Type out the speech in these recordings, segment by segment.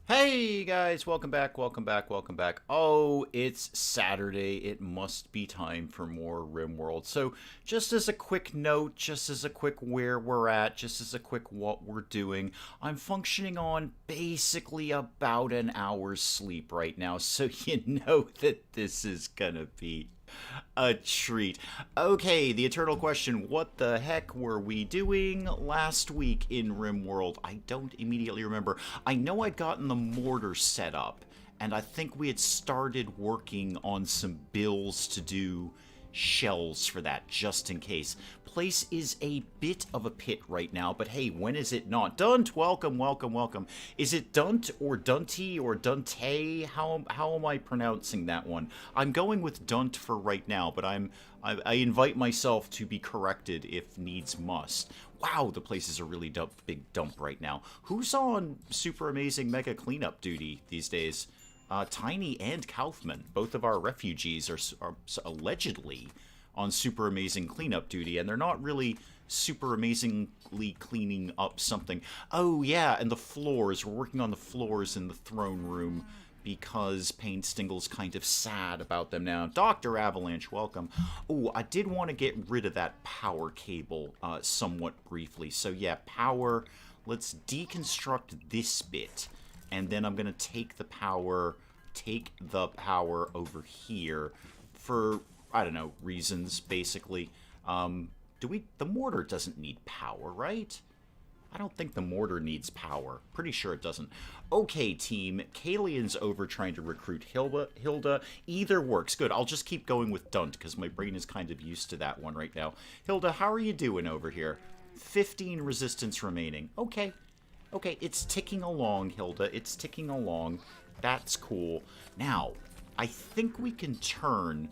Hey guys, welcome back, welcome back, welcome back. Oh, it's Saturday. It must be time for more RimWorld. So, just as a quick note, just as a quick where we're at, just as a quick what we're doing, I'm functioning on basically about an hour's sleep right now. So, you know that this is gonna be a treat. Okay, the eternal question, what the heck were we doing last week in RimWorld? I don't immediately remember. I know I'd gotten the mortar set up, and I think we had started working on some bills to do shells for that, just in case. Place is a bit of a pit right now, but hey, when is it not? Dunt, welcome, welcome, welcome. Is it Dunt or Dunty or Dante? How am I pronouncing that one? I'm going with Dunt for right now, but I invite myself to be corrected if needs must. Wow, the place is a really big dump right now. Who's on super amazing mega cleanup duty these days? Tiny and Kaufman, both of our refugees, are allegedly on super amazing cleanup duty, and they're not really super amazingly cleaning up something. Oh, yeah, and the floors. We're working on the floors in the throne room because Pain Stingle's kind of sad about them now. Dr. Avalanche, welcome. Oh, I did want to get rid of that power cable somewhat briefly. So, yeah, power. Let's deconstruct this bit. And then I'm going to take the power over here for, I don't know, reasons, basically. The mortar doesn't need power, right? I don't think the mortar needs power. Pretty sure it doesn't. Okay, team. Kalian's over trying to recruit Hilda. Either works. Good. I'll just keep going with Dunt, because my brain is kind of used to that one right now. Hilda, how are you doing over here? 15 resistance remaining. Okay. Okay, it's ticking along, Hilda. It's ticking along. That's cool. Now, I think we can turn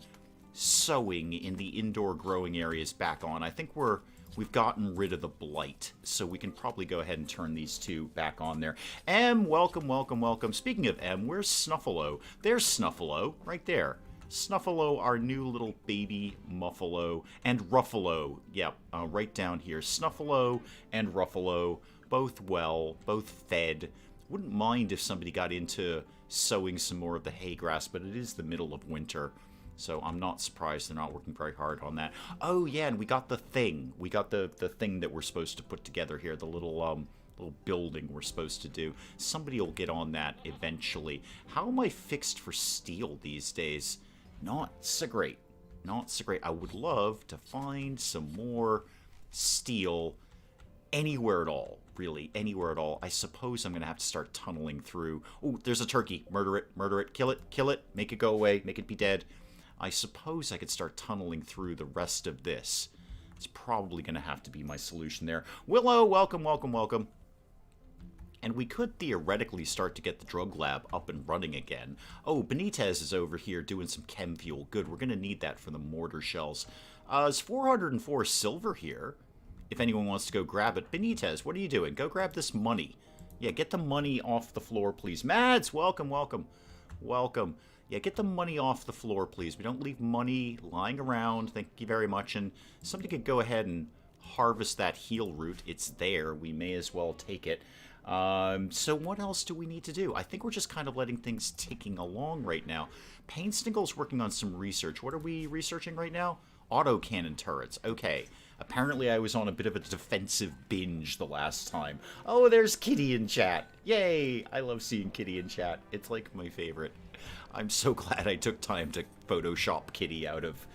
sowing in the indoor growing areas back on. I think we've gotten rid of the blight, so we can probably go ahead and turn these two back on there. M, welcome, welcome, welcome. Speaking of M, where's Snuffalo? There's Snuffalo, right there. Snuffalo, our new little baby Muffalo, and Ruffalo. Yep, right down here. Snuffalo and Ruffalo, both well, both fed. Wouldn't mind if somebody got into sowing some more of the hay grass, but it is the middle of winter, so I'm not surprised they're not working very hard on that. Oh yeah, and we got the thing. We got the thing that we're supposed to put together here, the little building we're supposed to do. Somebody will get on that eventually. How am I fixed for steel these days? Not so great. Not so great. I would love to find some more steel anywhere at all, really, anywhere at all. I suppose I'm going to have to start tunneling through. Oh, there's a turkey. Murder it, kill it, make it go away, make it be dead. I suppose I could start tunneling through the rest of this. It's probably going to have to be my solution there. Willow, welcome, welcome, welcome. And we could theoretically start to get the drug lab up and running again. Oh, Benitez is over here doing some chem fuel. Good, we're going to need that for the mortar shells. There's 404 silver here, if anyone wants to go grab it. Benitez, what are you doing? Go grab this money. Yeah, get the money off the floor, please. Mads, welcome, welcome, welcome. Yeah, get the money off the floor, please. We don't leave money lying around. Thank you very much. And somebody could go ahead and harvest that heal root. It's there. We may as well take it. So what else do we need to do? I think we're just kind of letting things ticking along right now. Painstinkle's working on some research. What are we researching right now? Autocannon turrets. Okay. Apparently I was on a bit of a defensive binge the last time. Oh, there's Kitty in chat. Yay! I love seeing Kitty in chat. It's like my favorite. I'm so glad I took time to Photoshop Kitty out of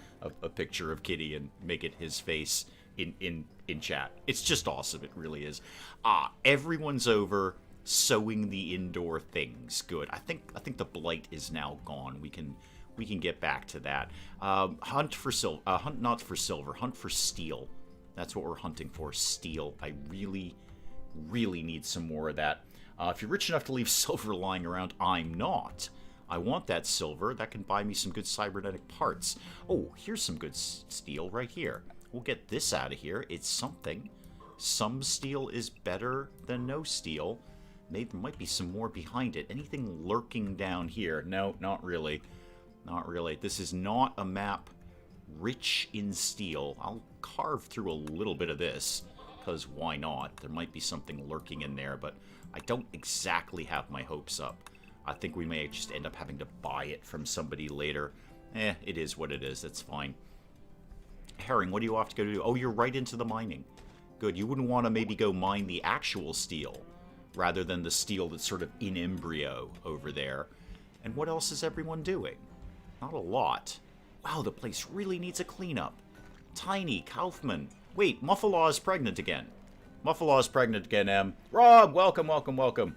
a picture of Kitty and make it his face in chat. It's just awesome. It really is. Everyone's over sewing the indoor things. Good. I think the blight is now gone. We can get back to that. Hunt for silver. Hunt not for silver. Hunt for steel. That's what we're hunting for. Steel. I really, really need some more of that. If you're rich enough to leave silver lying around, I'm not. I want that silver. That can buy me some good cybernetic parts. Oh, here's some good steel right here. We'll get this out of here. It's something. Some steel is better than no steel. There might be some more behind it. Anything lurking down here? No, not really. Not really. This is not a map rich in steel. I'll carve through a little bit of this. because why not? There might be something lurking in there, but I don't exactly have my hopes up. I think we may just end up having to buy it from somebody later. It is what it is. That's fine. Herring, what do you have to go do? Oh, you're right into the mining. Good. You wouldn't want to maybe go mine the actual steel rather than the steel that's sort of in embryo over there. And what else is everyone doing? Not a lot. Wow, the place really needs a cleanup. Tiny, Kaufman. Wait, Muffalaw is pregnant again. Muffalaw is pregnant again, Em. Rob, welcome, welcome, welcome.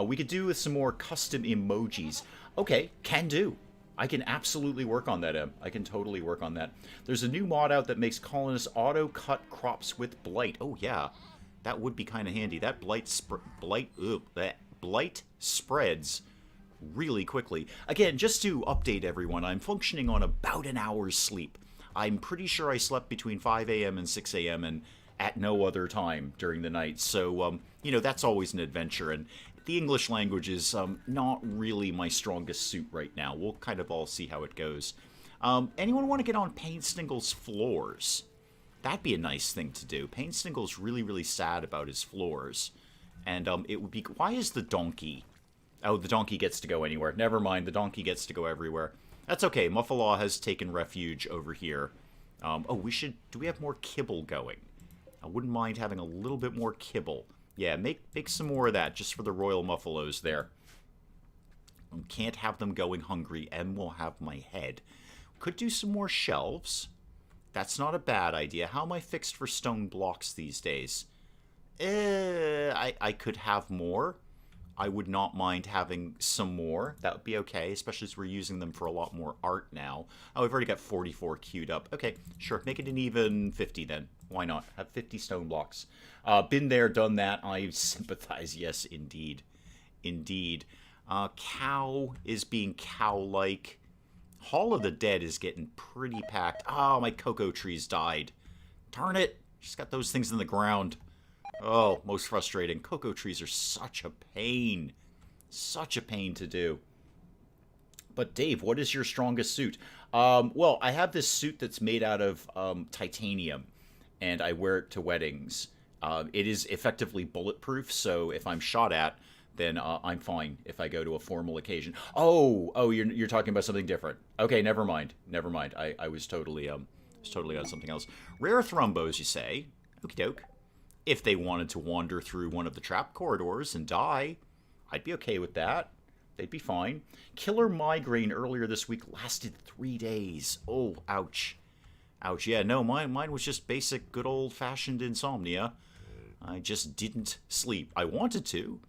We could do with some more custom emojis. Okay, can do. I can absolutely work on that, Em. I can totally work on that. There's a new mod out that makes colonists auto-cut crops with blight. Oh, yeah. That would be kind of handy. That blight spreads really quickly. Again, just to update everyone, I'm functioning on about an hour's sleep. I'm pretty sure I slept between 5 a.m. and 6 a.m. and at no other time during the night. So, you know, that's always an adventure. And the English language is not really my strongest suit right now. We'll kind of all see how it goes. Anyone want to get on Painstingle's floors? That'd be a nice thing to do. Painstingle's really, really sad about his floors. And it would be... Why is the donkey... Oh, the donkey gets to go anywhere. Never mind, the donkey gets to go everywhere. That's okay. Muffalaw has taken refuge over here. Oh, we should... Do we have more kibble going? I wouldn't mind having a little bit more kibble. Yeah, make some more of that, just for the royal Muffalos there. Can't have them going hungry. M will have my head. Could do some more shelves. That's not a bad idea. How am I fixed for stone blocks these days? I could have more. I would not mind having some more. That would be okay, especially as we're using them for a lot more art now. Oh, we've already got 44 queued up. Okay, sure. Make it an even 50 then. Why not? Have 50 stone blocks. Been there, done that. I sympathize. Yes, indeed. Indeed. Cow is being cow-like. Hall of the Dead is getting pretty packed. Oh, my cocoa trees died. Darn it. Just got those things in the ground. Oh, most frustrating. Cocoa trees are such a pain. Such a pain to do. But Dave, what is your strongest suit? Well, I have this suit that's made out of titanium, and I wear it to weddings. It is effectively bulletproof, so if I'm shot at, then I'm fine if I go to a formal occasion. Oh, you're talking about something different. Okay, never mind. Never mind. I was totally on something else. Rare thrumbos, you say? Okie doke. If they wanted to wander through one of the trap corridors and die, I'd be okay with that. They'd be fine. Killer migraine earlier this week lasted 3 days. Oh, ouch. Ouch. Yeah, no, mine was just basic, good old-fashioned insomnia. I just didn't sleep. I wanted to.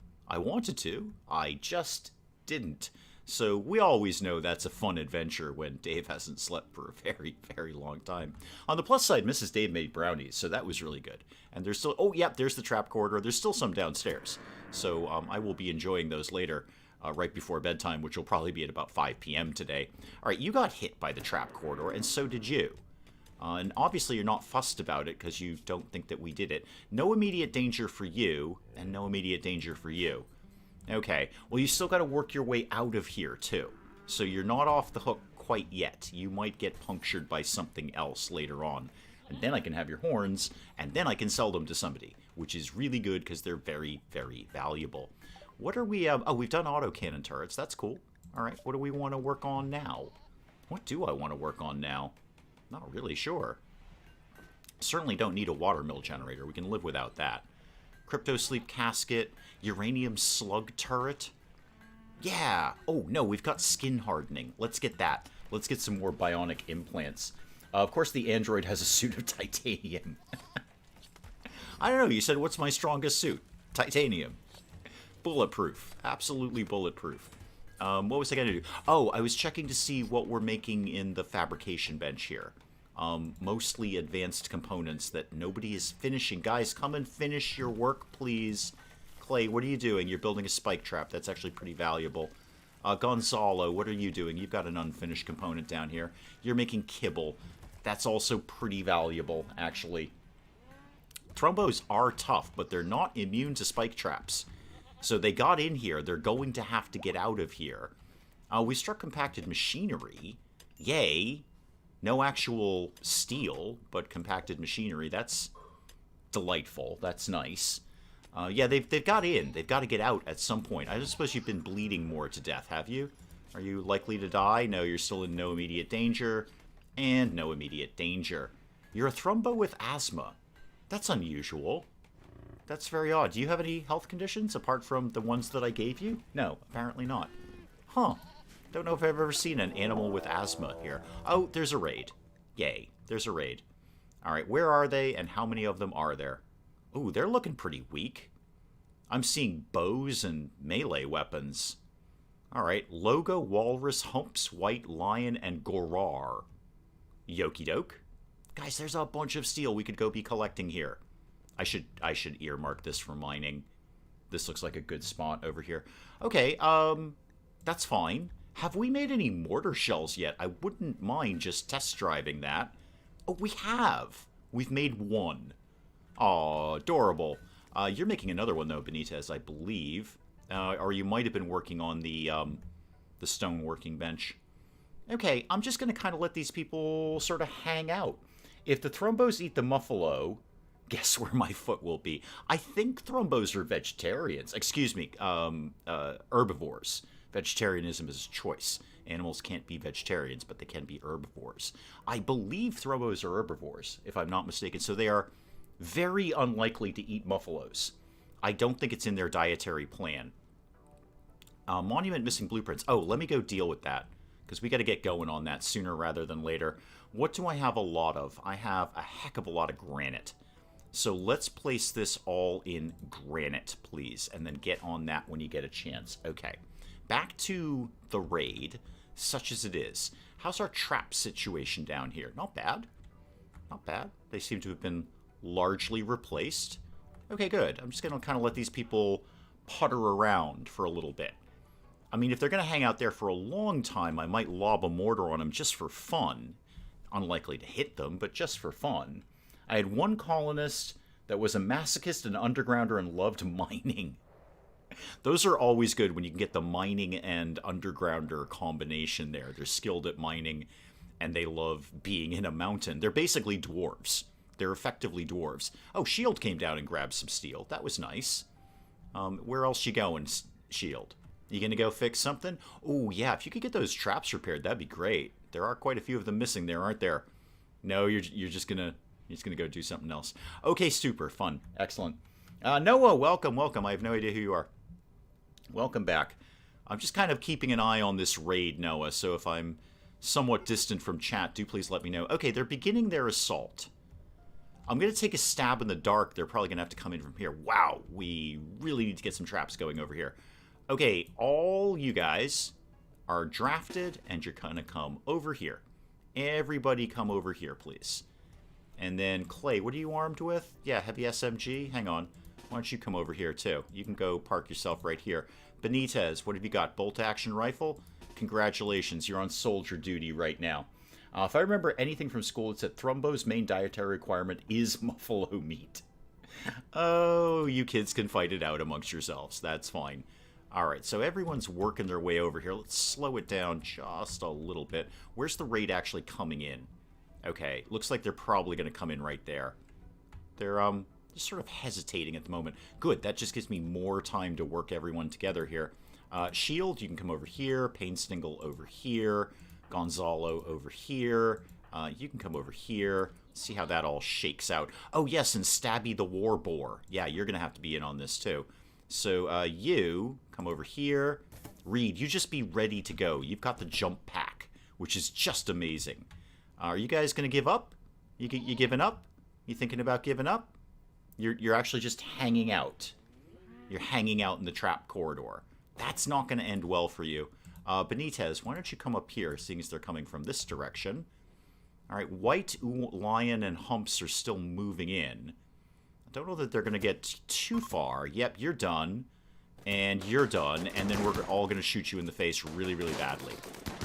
I just didn't. So we always know that's a fun adventure when Dave hasn't slept for a very, very long time. On the plus side, Mrs. Dave made brownies, so that was really good. And there's still... Oh, yep, there's the trap corridor. There's still some downstairs. So I will be enjoying those later, right before bedtime, which will probably be at about 5 p.m. today. All right, you got hit by the trap corridor, and so did you. And obviously you're not fussed about it because you don't think that we did it. No immediate danger for you, and no immediate danger for you. Okay, well, you still got to work your way out of here, too. So you're not off the hook quite yet. You might get punctured by something else later on. And then I can have your horns, and then I can sell them to somebody, which is really good because they're very, very valuable. What are we... oh, we've done autocannon turrets. That's cool. All right, what do we want to work on now? What do I want to work on now? Not really sure. Certainly don't need a watermill generator. We can live without that. Crypto sleep casket, uranium slug turret. Yeah. Oh, no, we've got skin hardening. Let's get that. Let's get some more bionic implants. Of course, the android has a suit of titanium. I don't know. You said, what's my strongest suit? Titanium. Bulletproof. Absolutely bulletproof. What was I going to do? Oh, I was checking to see what we're making in the fabrication bench here. Mostly advanced components that nobody is finishing. Guys, come and finish your work, please. Clay, what are you doing? You're building a spike trap. That's actually pretty valuable. Gonzalo, what are you doing? You've got an unfinished component down here. You're making kibble. That's also pretty valuable, actually. Thrumbos are tough, but they're not immune to spike traps. So they got in here. They're going to have to get out of here. We struck compacted machinery. Yay. No actual steel, but compacted machinery. That's Delightful. That's nice. Yeah, they've got in. They've got to get out at some point. I just suppose you've been bleeding more to death, have you? Are you likely to die? No, you're still in no immediate danger. And no immediate danger. You're a thrumbo with asthma. That's unusual. That's very odd. Do you have any health conditions apart from the ones that I gave you? No, apparently not. Huh. Don't know if I've ever seen an animal with asthma here. Oh, there's a raid. Yay, there's a raid. Alright, where are they and how many of them are there? Ooh, they're looking pretty weak. I'm seeing bows and melee weapons. Alright, Logo, Walrus, Humps, White, Lion, and Gorar. Yoki doke. Guys, there's a bunch of steel we could go be collecting here. I should earmark this for mining. This looks like a good spot over here. Okay, that's fine. Have we made any mortar shells yet? I wouldn't mind just test driving that. Oh, we have. We've made one. Aw, adorable. You're making another one, though, Benitez, I believe. Or you might have been working on the stone working bench. Okay, I'm just going to kind of let these people sort of hang out. If the thrumbos eat the muffalo, guess where my foot will be? I think thrumbos are vegetarians. Excuse me, herbivores. Vegetarianism is a choice. Animals can't be vegetarians, but they can be herbivores. I believe thrumbos are herbivores, if I'm not mistaken. So they are very unlikely to eat muffalos. I don't think it's in their dietary plan. Monument missing blueprints. Oh, let me go deal with that, because we got to get going on that sooner rather than later. What do I have a lot of? I have a heck of a lot of granite. So let's place this all in granite, please, and then get on that when you get a chance. Okay. Back to the raid, such as it is. How's our trap situation down here? Not bad. Not bad. They seem to have been largely replaced. Okay, good. I'm just going to kind of let these people putter around for a little bit. I mean, if they're going to hang out there for a long time, I might lob a mortar on them just for fun. Unlikely to hit them, but just for fun. I had one colonist that was a masochist, an undergrounder, and loved mining. Those are always good when you can get the mining and undergrounder combination there. They're skilled at mining, and they love being in a mountain. They're basically dwarves. They're effectively dwarves. Oh, Shield came down and grabbed some steel. That was nice. Where else you going, Shield? You gonna go fix something? Oh, yeah, if you could get those traps repaired, that'd be great. There are quite a few of them missing there, aren't there? No, you're just gonna go do something else. Okay, super fun, excellent. Noah, welcome. I have no idea who you are. Welcome back. I'm just kind of keeping an eye on this raid, Noah, so if I'm somewhat distant from chat, do please let me know. Okay, they're beginning their assault. I'm going to take a stab in the dark. They're probably going to have to come in from here. Wow, we really need to get some traps going over here. Okay, all you guys are drafted, and you're going to come over here. Everybody come over here, please. And then, Clay, what are you armed with? Yeah, heavy SMG. Hang on. Why don't you come over here, too? You can go park yourself right here. Benitez, what have you got? Bolt-action rifle? Congratulations, you're on soldier duty right now. If I remember anything from school, it's that Thrumbo's main dietary requirement is buffalo meat. Oh, you kids can fight it out amongst yourselves. That's fine. Alright, so everyone's working their way over here. Let's slow it down just a little bit. Where's the raid actually coming in? Okay, looks like they're probably going to come in right there. They're, just sort of hesitating at the moment. Good, that just gives me more time to work everyone together here. Shield, you can come over here. Painstingle over here. Gonzalo over here. You can come over here. See how that all shakes out. Oh, yes, and Stabby the War Boar. Yeah, you're going to have to be in on this, too. So, you come over here. Reed, you just be ready to go. You've got the jump pack, which is just amazing. Are you guys going to give up? You giving up? You thinking about giving up? You're actually just hanging out. You're hanging out in the trap corridor. That's not going to end well for you. Benitez, why don't you come up here, seeing as they're coming from this direction? All right, White, Lion, and Humps are still moving in. I don't know that they're going to get too far. Yep, you're done. And you're done. And then we're all going to shoot you in the face really, really badly.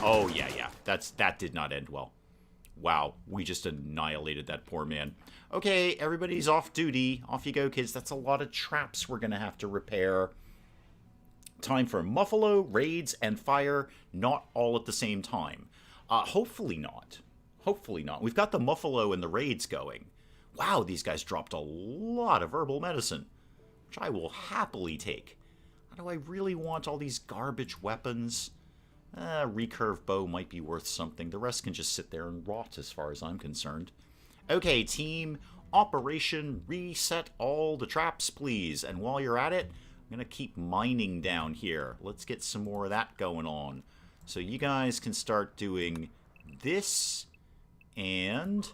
Oh, yeah. That did not end well. Wow, we just annihilated that poor man. Okay, everybody's off duty. Off you go, kids. That's a lot of traps we're going to have to repair. Time for Muffalo, raids, and fire. Not all at the same time. Hopefully not. Hopefully not. We've got the Muffalo and the raids going. Wow, these guys dropped a lot of herbal medicine, which I will happily take. Do I really want all these garbage weapons? Recurve bow might be worth something. The rest can just sit there and rot as far as I'm concerned. Okay, team. Operation reset all the traps, please. And while you're at it, I'm going to keep mining down here. Let's get some more of that going on. So you guys can start doing this and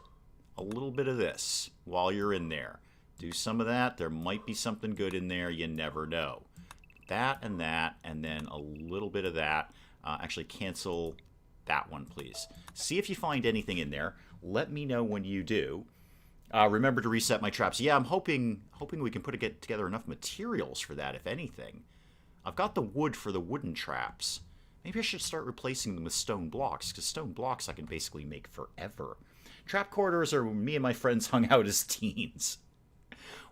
a little bit of this while you're in there. Do some of that. There might be something good in there. You never know. That, and then a little bit of that. Actually, cancel that one, please. See if you find anything in there. Let me know when you do. Remember to reset my traps. Yeah, I'm hoping we can get together enough materials for that, if anything. I've got the wood for the wooden traps. Maybe I should start replacing them with stone blocks, because stone blocks I can basically make forever. Trap corridors are where me and my friends hung out as teens.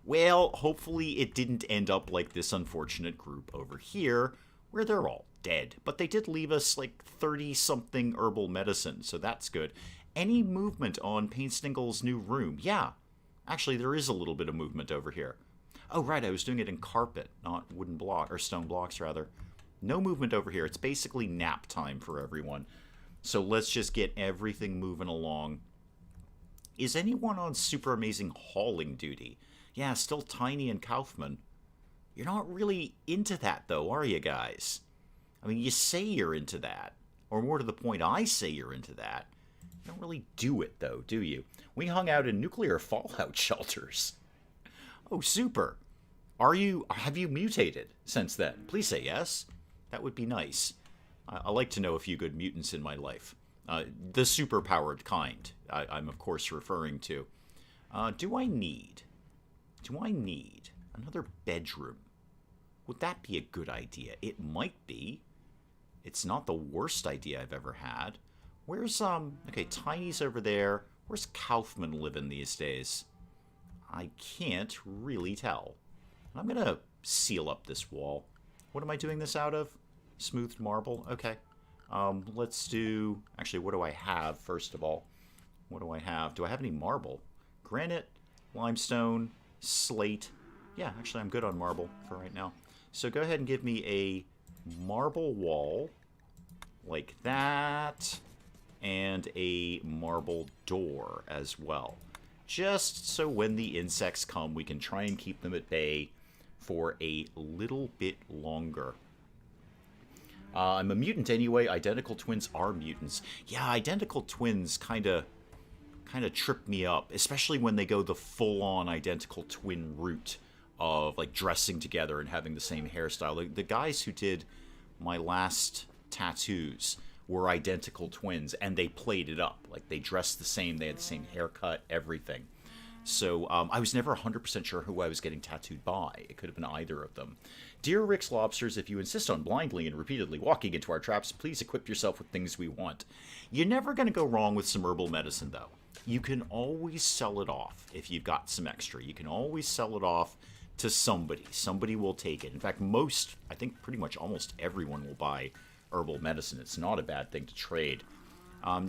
Well, hopefully it didn't end up like this unfortunate group over here, where they're all dead. But they did leave us like 30-something herbal medicine, so that's good. Any movement on Painstingle's new room? Yeah, actually there is a little bit of movement over here. Oh, right, I was doing it in carpet, not wooden block, or stone blocks, rather. No movement over here. It's basically nap time for everyone. So let's just get everything moving along. Is anyone on super amazing hauling duty? Yeah, still Tiny and Kaufman. You're not really into that, though, are you guys? I mean, you say you're into that. Or more to the point, I say you're into that. You don't really do it, though, do you? We hung out in nuclear fallout shelters. Oh, super. Have you mutated since then? Please say yes. That would be nice. I like to know a few good mutants in my life. The super-powered kind, I'm of course referring to. Do I need another bedroom? Would that be a good idea? It might be. It's not the worst idea I've ever had. Where's, okay, Tiny's over there. Where's Kaufman living these days? I can't really tell. I'm gonna seal up this wall. What am I doing this out of? Smoothed marble? Okay. Let's do... Actually, what do I have, first of all? What do I have? Do I have any marble? Granite, limestone, slate. Yeah, actually, I'm good on marble for right now. So go ahead and give me a marble wall, like that, and a marble door as well. Just so when the insects come, we can try and keep them at bay for a little bit longer. I'm a mutant anyway. Identical twins are mutants. Yeah, identical twins kind of trip me up, especially when they go the full-on identical twin route of like dressing together and having the same hairstyle. The guys who did my last tattoos were identical twins, and they played it up. Like, they dressed the same, they had the same haircut, everything. So I was never 100% sure who I was getting tattooed by. It could have been either of them. Dear Rick's Lobsters, if you insist on blindly and repeatedly walking into our traps, please equip yourself with things we want. You're never going to go wrong with some herbal medicine, though. You can always sell it off if you've got some extra. You can always sell it off to somebody. Somebody will take it. In fact, I think pretty much almost everyone will buy herbal medicine. It's not a bad thing to trade.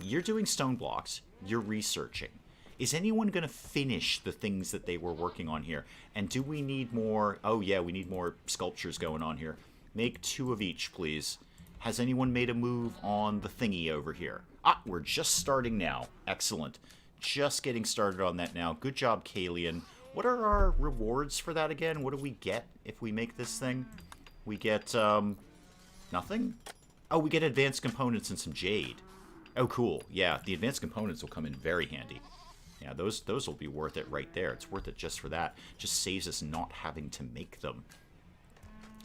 You're doing stone blocks. You're researching. Is anyone going to finish the things that they were working on here? And do we need more? Oh, yeah, we need more sculptures going on here. Make 2 of each, please. Has anyone made a move on the thingy over here? Ah, we're just starting now. Excellent. Just getting started on that now. Good job, Kalian. What are our rewards for that again? What do we get if we make this thing? We get, nothing? Oh, we get advanced components and some jade. Oh, cool. Yeah, the advanced components will come in very handy. Yeah, those will be worth it right there. It's worth it just for that. Just saves us not having to make them.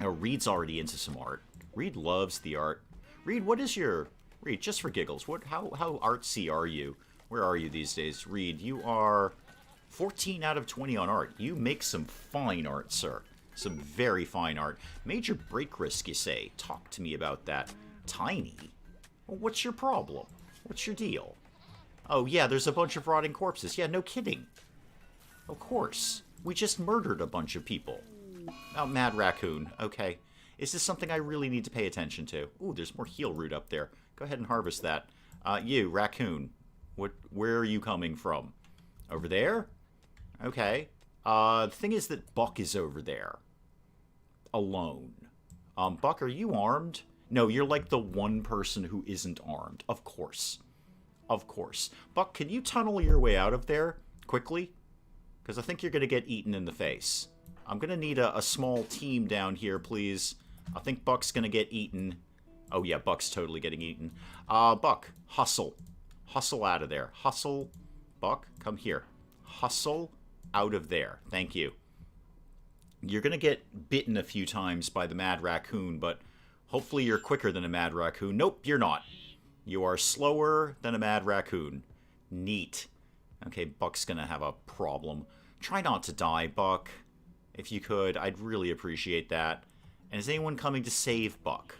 Now, Reed's already into some art. Reed loves the art. Reed, what is your... Reed, just for giggles, how artsy are you? Where are you these days? Reed, you are 14 out of 20 on art. You make some fine art, sir. Some very fine art. Major break risk, you say. Talk to me about that. Tiny? Well, what's your problem? What's your deal? Oh, yeah, there's a bunch of rotting corpses. Yeah, no kidding. Of course. We just murdered a bunch of people. Oh, Mad Raccoon. Okay. Is this something I really need to pay attention to? Ooh, there's more heal root up there. Go ahead and harvest that. You, Raccoon. Where are you coming from? Over there? Okay. The thing is that Buck is over there. Alone. Buck, are you armed? No, you're like the one person who isn't armed. Of course. Of course. Buck, can you tunnel your way out of there quickly? Because I think you're going to get eaten in the face. I'm going to need a small team down here, please. I think Buck's going to get eaten. Oh, yeah, Buck's totally getting eaten. Buck, hustle. Hustle out of there. Hustle. Buck, come here. Hustle out of there. Thank you. You're going to get bitten a few times by the mad raccoon, but hopefully you're quicker than a mad raccoon. Nope, you're not. You are slower than a mad raccoon. Neat. Okay, Buck's going to have a problem. Try not to die, Buck. If you could, I'd really appreciate that. And is anyone coming to save Buck?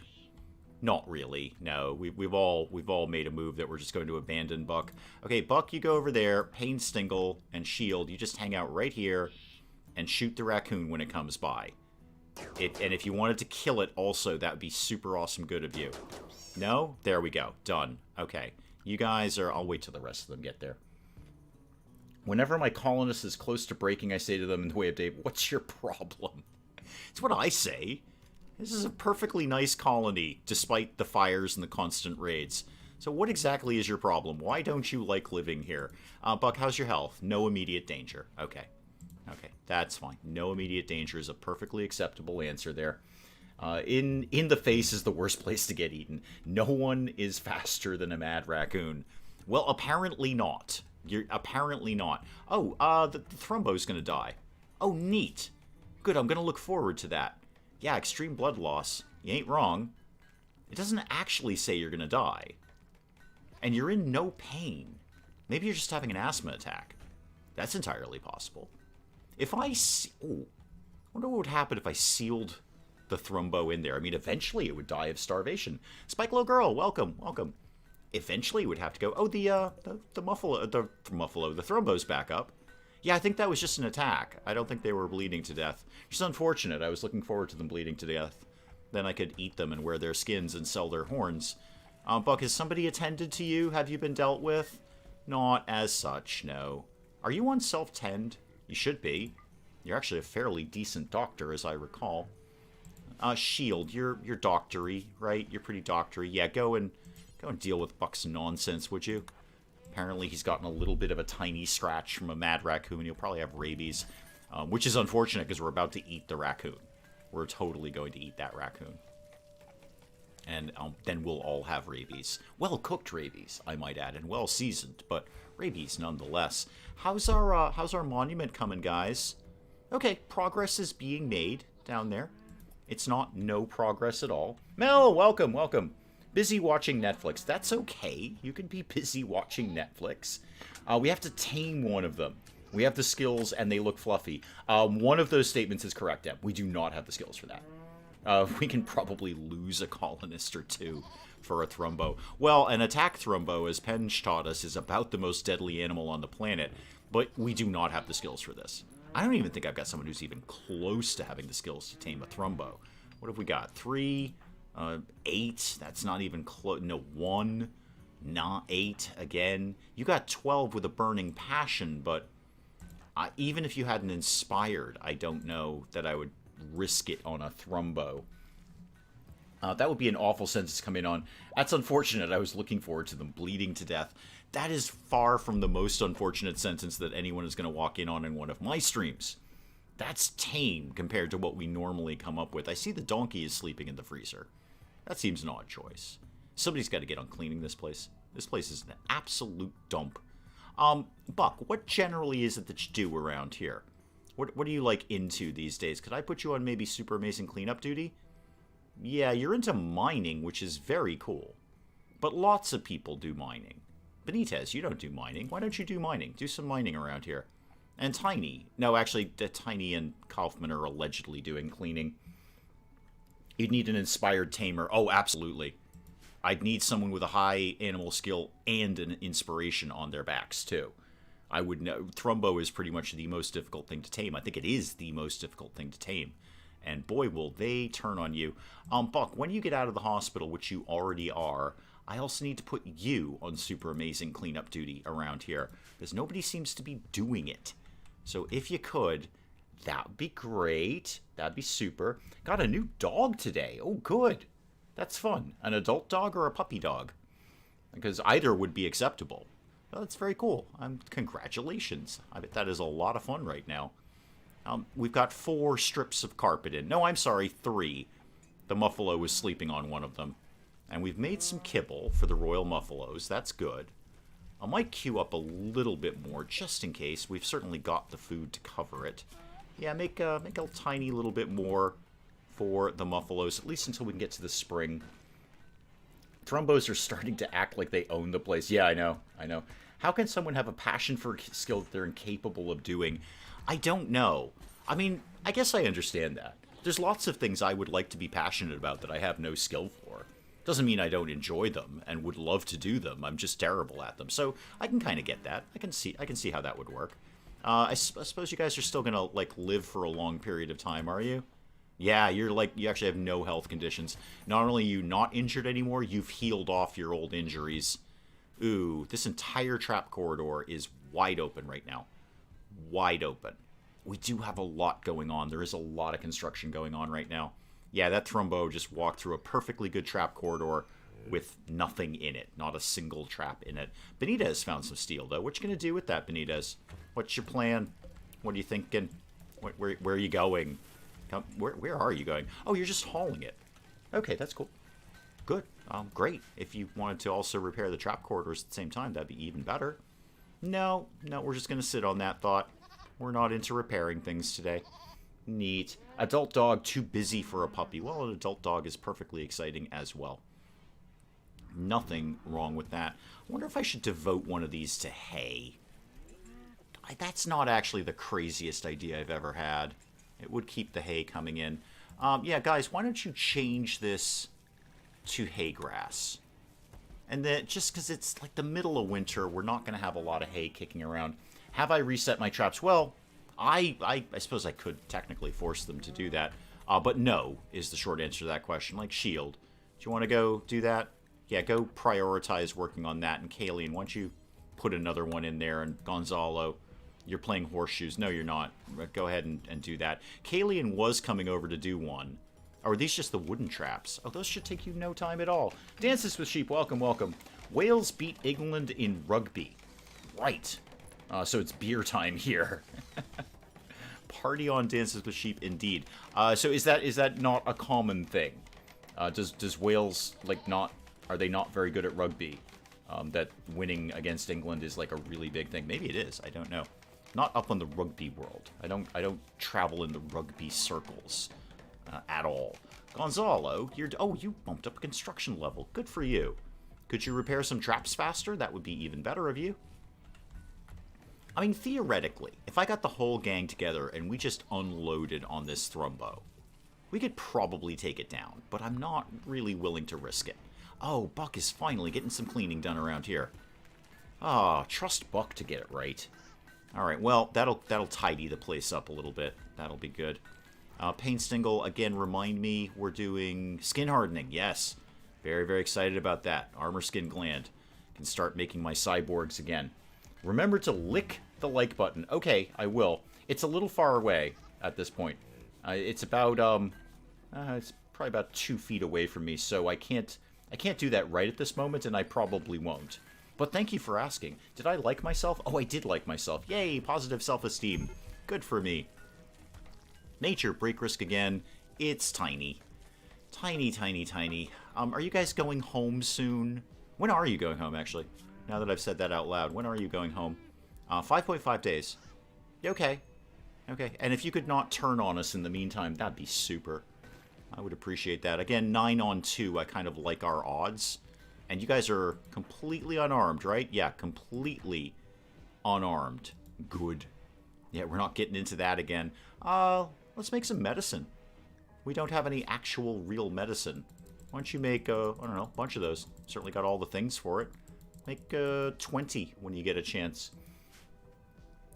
Not really. No, we've all made a move that we're just going to abandon Buck. Okay, Buck, you go over there. Pain, Stingle, and Shield. You just hang out right here and shoot the raccoon when it comes by. And if you wanted to kill it also, that would be super awesome good of you. No? There we go. Done. Okay. You guys are... I'll wait till the rest of them get there. Whenever my colonist is close to breaking, I say to them in the way of Dave, what's your problem? It's what I say. This is a perfectly nice colony, despite the fires and the constant raids. So what exactly is your problem? Why don't you like living here? Buck, how's your health? No immediate danger. Okay. Okay, that's fine. No immediate danger is a perfectly acceptable answer there. In the face is the worst place to get eaten. No one is faster than a mad raccoon. Well, apparently not. You're apparently not. Oh, the Thrumbo's gonna die. Oh, neat. Good, I'm gonna look forward to that. Yeah, extreme blood loss. You ain't wrong. It doesn't actually say you're gonna die. And you're in no pain. Maybe you're just having an asthma attack. That's entirely possible. If I... Oh, I wonder what would happen if I sealed the Thrumbo in there. I mean, eventually it would die of starvation. Spikelow Girl, welcome, welcome. Eventually it would have to go... Oh, the Thrumbo's back up. Yeah, I think that was just an attack. I don't think they were bleeding to death. Just unfortunate. I was looking forward to them bleeding to death. Then I could eat them and wear their skins and sell their horns. Buck, has somebody attended to you? Have you been dealt with? Not as such, no. Are you on self-tend? You should be. You're actually a fairly decent doctor, as I recall. Shield, you're doctory, right? You're pretty doctory. Yeah, go and deal with Buck's nonsense, would you? Apparently he's gotten a little bit of a tiny scratch from a mad raccoon. He'll probably have rabies, which is unfortunate because we're about to eat the raccoon. We're totally going to eat that raccoon. And then we'll all have rabies. Well-cooked rabies, I might add, and well-seasoned, but rabies nonetheless. How's our monument coming, guys? Okay, progress is being made down there. It's not no progress at all. Mel, welcome, welcome. Busy watching Netflix. That's okay. You can be busy watching Netflix. We have to tame one of them. We have the skills, and they look fluffy. One of those statements is correct, Deb. We do not have the skills for that. We can probably lose a colonist or two for a Thrumbo. Well, an attack Thrumbo, as Penge taught us, is about the most deadly animal on the planet, but we do not have the skills for this. I don't even think I've got someone who's even close to having the skills to tame a Thrumbo. What have we got? 3... 8, that's not even close. No, 1, not 8 again. You got 12 with a burning passion, but even if you had an inspired, I don't know that I would risk it on a Thrumbo. That would be an awful sentence to come in on. That's unfortunate. I was looking forward to them bleeding to death. That is far from the most unfortunate sentence that anyone is going to walk in on one of my streams. That's tame compared to what we normally come up with. I see the donkey is sleeping in the freezer. That seems an odd choice. Somebody's got to get on cleaning this place. This place is an absolute dump. Buck, what generally is it that you do around here? What are you, like, into these days? Could I put you on maybe super amazing cleanup duty? Yeah, you're into mining, which is very cool. But lots of people do mining. Benitez, you don't do mining. Why don't you do mining? Do some mining around here. And Tiny. No, actually, Tiny and Kaufman are allegedly doing cleaning. You'd need an inspired tamer. Oh, absolutely. I'd need someone with a high animal skill and an inspiration on their backs, too. I would know. Thrumbo is pretty much the most difficult thing to tame. I think it is the most difficult thing to tame. And boy, will they turn on you. Buck, when you get out of the hospital, which you already are, I also need to put you on super amazing cleanup duty around here. Because nobody seems to be doing it. So if you could, that would be great. That'd be super. Got a new dog today. Oh, good. That's fun. An adult dog or a puppy dog? Because either would be acceptable. Well, that's very cool. Congratulations. I bet that is a lot of fun right now. We've got 4 strips of carpet in. No, I'm sorry, 3. The Muffalo was sleeping on one of them. And we've made some kibble for the Royal Muffalos. That's good. I might queue up a little bit more just in case. We've certainly got the food to cover it. Yeah, make a tiny little bit more for the Muffalos, at least until we can get to the spring. Thrumbos are starting to act like they own the place. Yeah, I know. How can someone have a passion for a skill that they're incapable of doing? I don't know. I mean, I guess I understand that. There's lots of things I would like to be passionate about that I have no skill for. Doesn't mean I don't enjoy them and would love to do them. I'm just terrible at them. So I can kind of get that. I can see how that would work. I suppose you guys are still gonna like live for a long period of time, are you? Yeah, you actually have no health conditions. Not only are you not injured anymore, you've healed off your old injuries. Ooh, this entire trap corridor is wide open right now. Wide open. We do have a lot going on. There is a lot of construction going on right now. Yeah, that Thrumbo just walked through a perfectly good trap corridor with nothing in it. Not a single trap in it. Benitez found some steel, though. What you going to do with that, Benitez? What's your plan? What are you thinking? Where are you going? Where are you going? Oh, you're just hauling it. Okay, that's cool. Good. Great. If you wanted to also repair the trap corridors at the same time, that'd be even better. No, we're just going to sit on that thought. We're not into repairing things today. Neat. Adult dog too busy for a puppy. Well, an adult dog is perfectly exciting as well. Nothing wrong with that. I wonder if I should devote one of these to hay. That's not actually the craziest idea I've ever had. It would keep the hay coming in. Yeah, guys, why don't you change this to hay grass? And then, just because it's like the middle of winter, we're not going to have a lot of hay kicking around. Have I reset my traps? Well, I suppose I could technically force them to do that. But no is the short answer to that question. Like, Shield, do you want to go do that? Yeah, go prioritize working on that. And Kalian, why don't you put another one in there? And Gonzalo, you're playing horseshoes. No, you're not. Go ahead and do that. Kalian was coming over to do one. Or are these just the wooden traps? Oh, those should take you no time at all. Dances with Sheep, welcome, welcome. Wales beat England in rugby. Right. So it's beer time here. Party on Dances with Sheep, indeed. So is that not a common thing? Does Wales, like, not... Are they not very good at rugby? That winning against England is, like, a really big thing. Maybe it is. I don't know. Not up on the rugby world. I don't travel in the rugby circles at all. Gonzalo, you bumped up a construction level. Good for you. Could you repair some traps faster? That would be even better of you. I mean, theoretically, if I got the whole gang together and we just unloaded on this Thrumbo, we could probably take it down, but I'm not really willing to risk it. Oh, Buck is finally getting some cleaning done around here. Ah, trust Buck to get it right. Alright, well, that'll tidy the place up a little bit. That'll be good. Pain Stingle, again, remind me, we're doing skin hardening. Yes. Very, very excited about that. Armor Skin Gland. Can start making my cyborgs again. Remember to lick the like button. Okay, I will. It's a little far away at this point. It's about, it's probably about 2 feet away from me, so I can't do that right at this moment, and I probably won't. But thank you for asking. Did I like myself? Oh, I did like myself. Yay, positive self-esteem. Good for me. Nature, break risk again. It's tiny. Tiny, tiny, tiny. Are you guys going home soon? When are you going home, actually? Now that I've said that out loud, when are you going home? 5.5 days. Okay. Okay, and if you could not turn on us in the meantime, that'd be super. I would appreciate that. Again, 9 on 2, I kind of like our odds. And you guys are completely unarmed, right? Yeah, completely unarmed. Good. Yeah, we're not getting into that again. Let's make some medicine. We don't have any actual real medicine. Why don't you make, I don't know, a bunch of those. Certainly got all the things for it. Make 20 when you get a chance.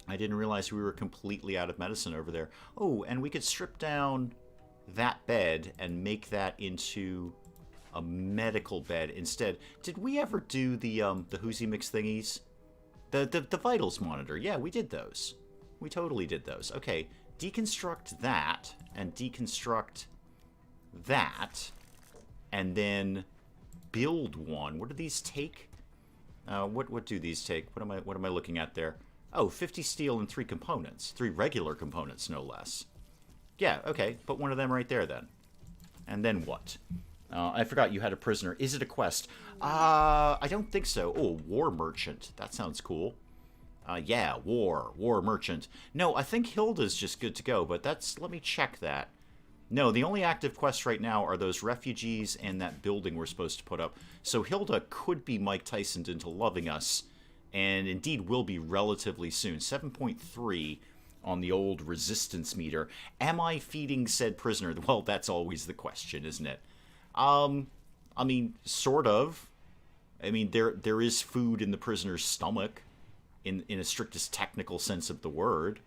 I didn't realize we were completely out of medicine over there. Oh, and we could strip down that bed and make that into a medical bed instead. Did we ever do the Whoozy Mix thingies? The vitals monitor. Yeah, we did those. We totally did those. Okay, deconstruct that, and deconstruct that, and then build one. What do these take? What do these take? What am I looking at there? Oh, 50 steel and 3 components. 3 regular components, no less. Yeah, okay. Put one of them right there, then. And then what? I forgot you had a prisoner. Is it a quest? I don't think so. Oh, war merchant. That sounds cool. Yeah, war merchant. No, I think Hilda's just good to go, but that's... Let me check that. No, the only active quests right now are those refugees and that building we're supposed to put up. So Hilda could be Mike Tyson into loving us, and indeed will be relatively soon. 7.3 on the old resistance meter. Am I feeding said prisoner? Well, that's always the question, isn't it? I mean, sort of. I mean, there is food in the prisoner's stomach, in a strictest technical sense of the word.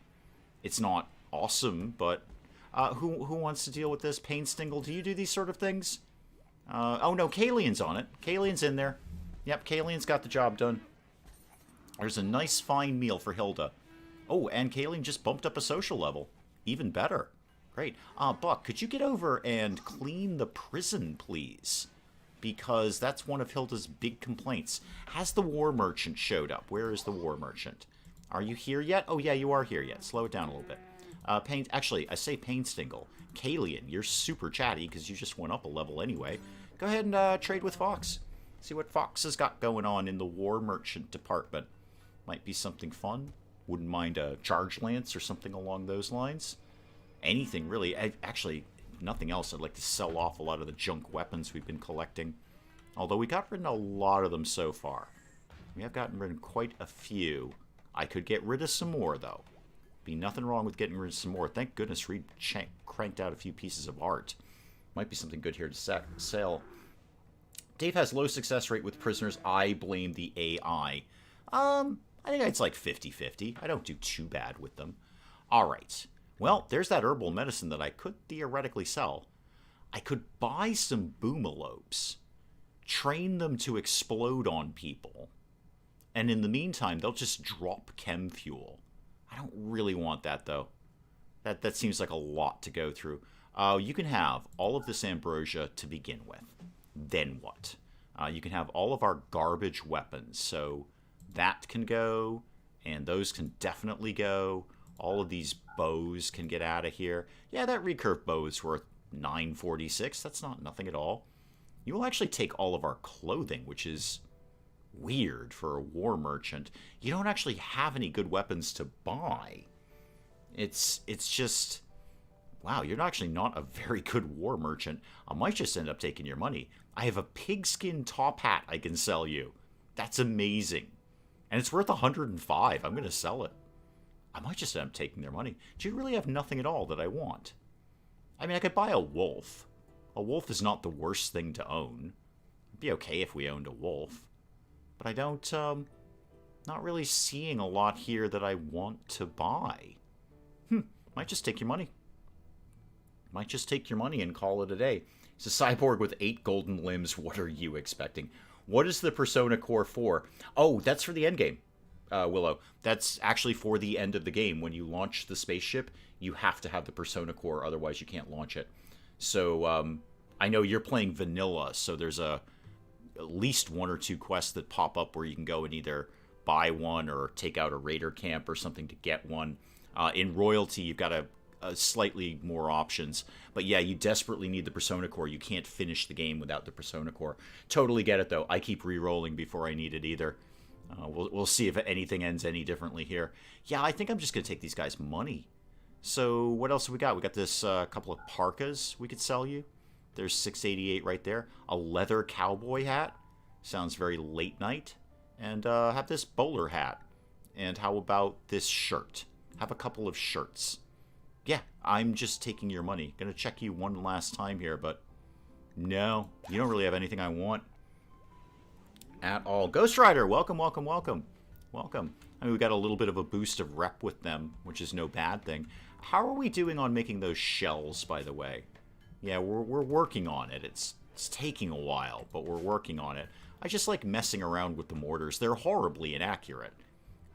It's not awesome, but who wants to deal with this? Painstingle, do you do these sort of things? Oh no, Kalian's on it. Kalian's in there. Yep, Kalian's got the job done. There's a nice fine meal for Hilda. Oh, and Kalian just bumped up a social level. Even better. Great. Buck, could you get over and clean the prison, please? Because that's one of Hilda's big complaints. Has the war merchant showed up? Where is the war merchant? Are you here yet? Oh, yeah, you are here yet. Slow it down a little bit. Actually, I say Painstingle. Kalian, you're super chatty because you just went up a level anyway. Go ahead and trade with Fox. See what Fox has got going on in the war merchant department. Might be something fun. Wouldn't mind a charge lance or something along those lines. Anything, really. Actually, nothing else. I'd like to sell off a lot of the junk weapons we've been collecting. Although we got rid of a lot of them so far. We have gotten rid of quite a few. I could get rid of some more, though. Be nothing wrong with getting rid of some more. Thank goodness Reed cranked out a few pieces of art. Might be something good here to sell. Dave has low success rate with prisoners. I blame the AI. I think it's like 50-50. I don't do too bad with them. Alright. Well, there's that herbal medicine that I could theoretically sell. I could buy some boomalopes, train them to explode on people, and in the meantime, they'll just drop chem fuel. I don't really want that, though. That seems like a lot to go through. You can have all of this ambrosia to begin with. Then what? You can have all of our garbage weapons. So that can go, and those can definitely go. All of these bows can get out of here. Yeah, that recurve bow is worth 946. That's not nothing at all. You will actually take all of our clothing, which is weird for a war merchant. You don't actually have any good weapons to buy. It's just... Wow, you're actually not a very good war merchant. I might just end up taking your money. I have a pigskin top hat I can sell you. That's amazing. And it's worth 105. I'm going to sell it. I might just end up taking their money. Do you really have nothing at all that I want? I mean, I could buy a wolf. A wolf is not the worst thing to own. It'd be okay if we owned a wolf. But I don't, not really seeing a lot here that I want to buy. Might just take your money. Might just take your money and call it a day. It's a cyborg with 8 golden limbs. What are you expecting? What is the Persona Core for? Oh, that's for the end game, Willow. That's actually for the end of the game. When you launch the spaceship, you have to have the Persona Core, otherwise you can't launch it. So, I know you're playing vanilla, so there's at least 1 or 2 quests that pop up where you can go and either buy one or take out a raider camp or something to get one. In Royalty, you've got a slightly more options. But yeah, you desperately need the Persona Core. You can't finish the game without the Persona Core. Totally get it, though. I keep re-rolling before I need it either. We'll see if anything ends any differently here. Yeah, I think I'm just going to take these guys' money. So what else have we got? We got this couple of parkas we could sell you. There's 688 right there. A leather cowboy hat. Sounds very late night. And have this bowler hat. And how about this shirt? Have a couple of shirts. Yeah, I'm just taking your money. Gonna check you one last time here, but no, you don't really have anything I want at all. Ghost Rider, welcome, welcome, welcome. Welcome. I mean, we got a little bit of a boost of rep with them, which is no bad thing. How are we doing on making those shells, by the way? Yeah, we're working on it. It's taking a while, but we're working on it. I just like messing around with the mortars. They're horribly inaccurate.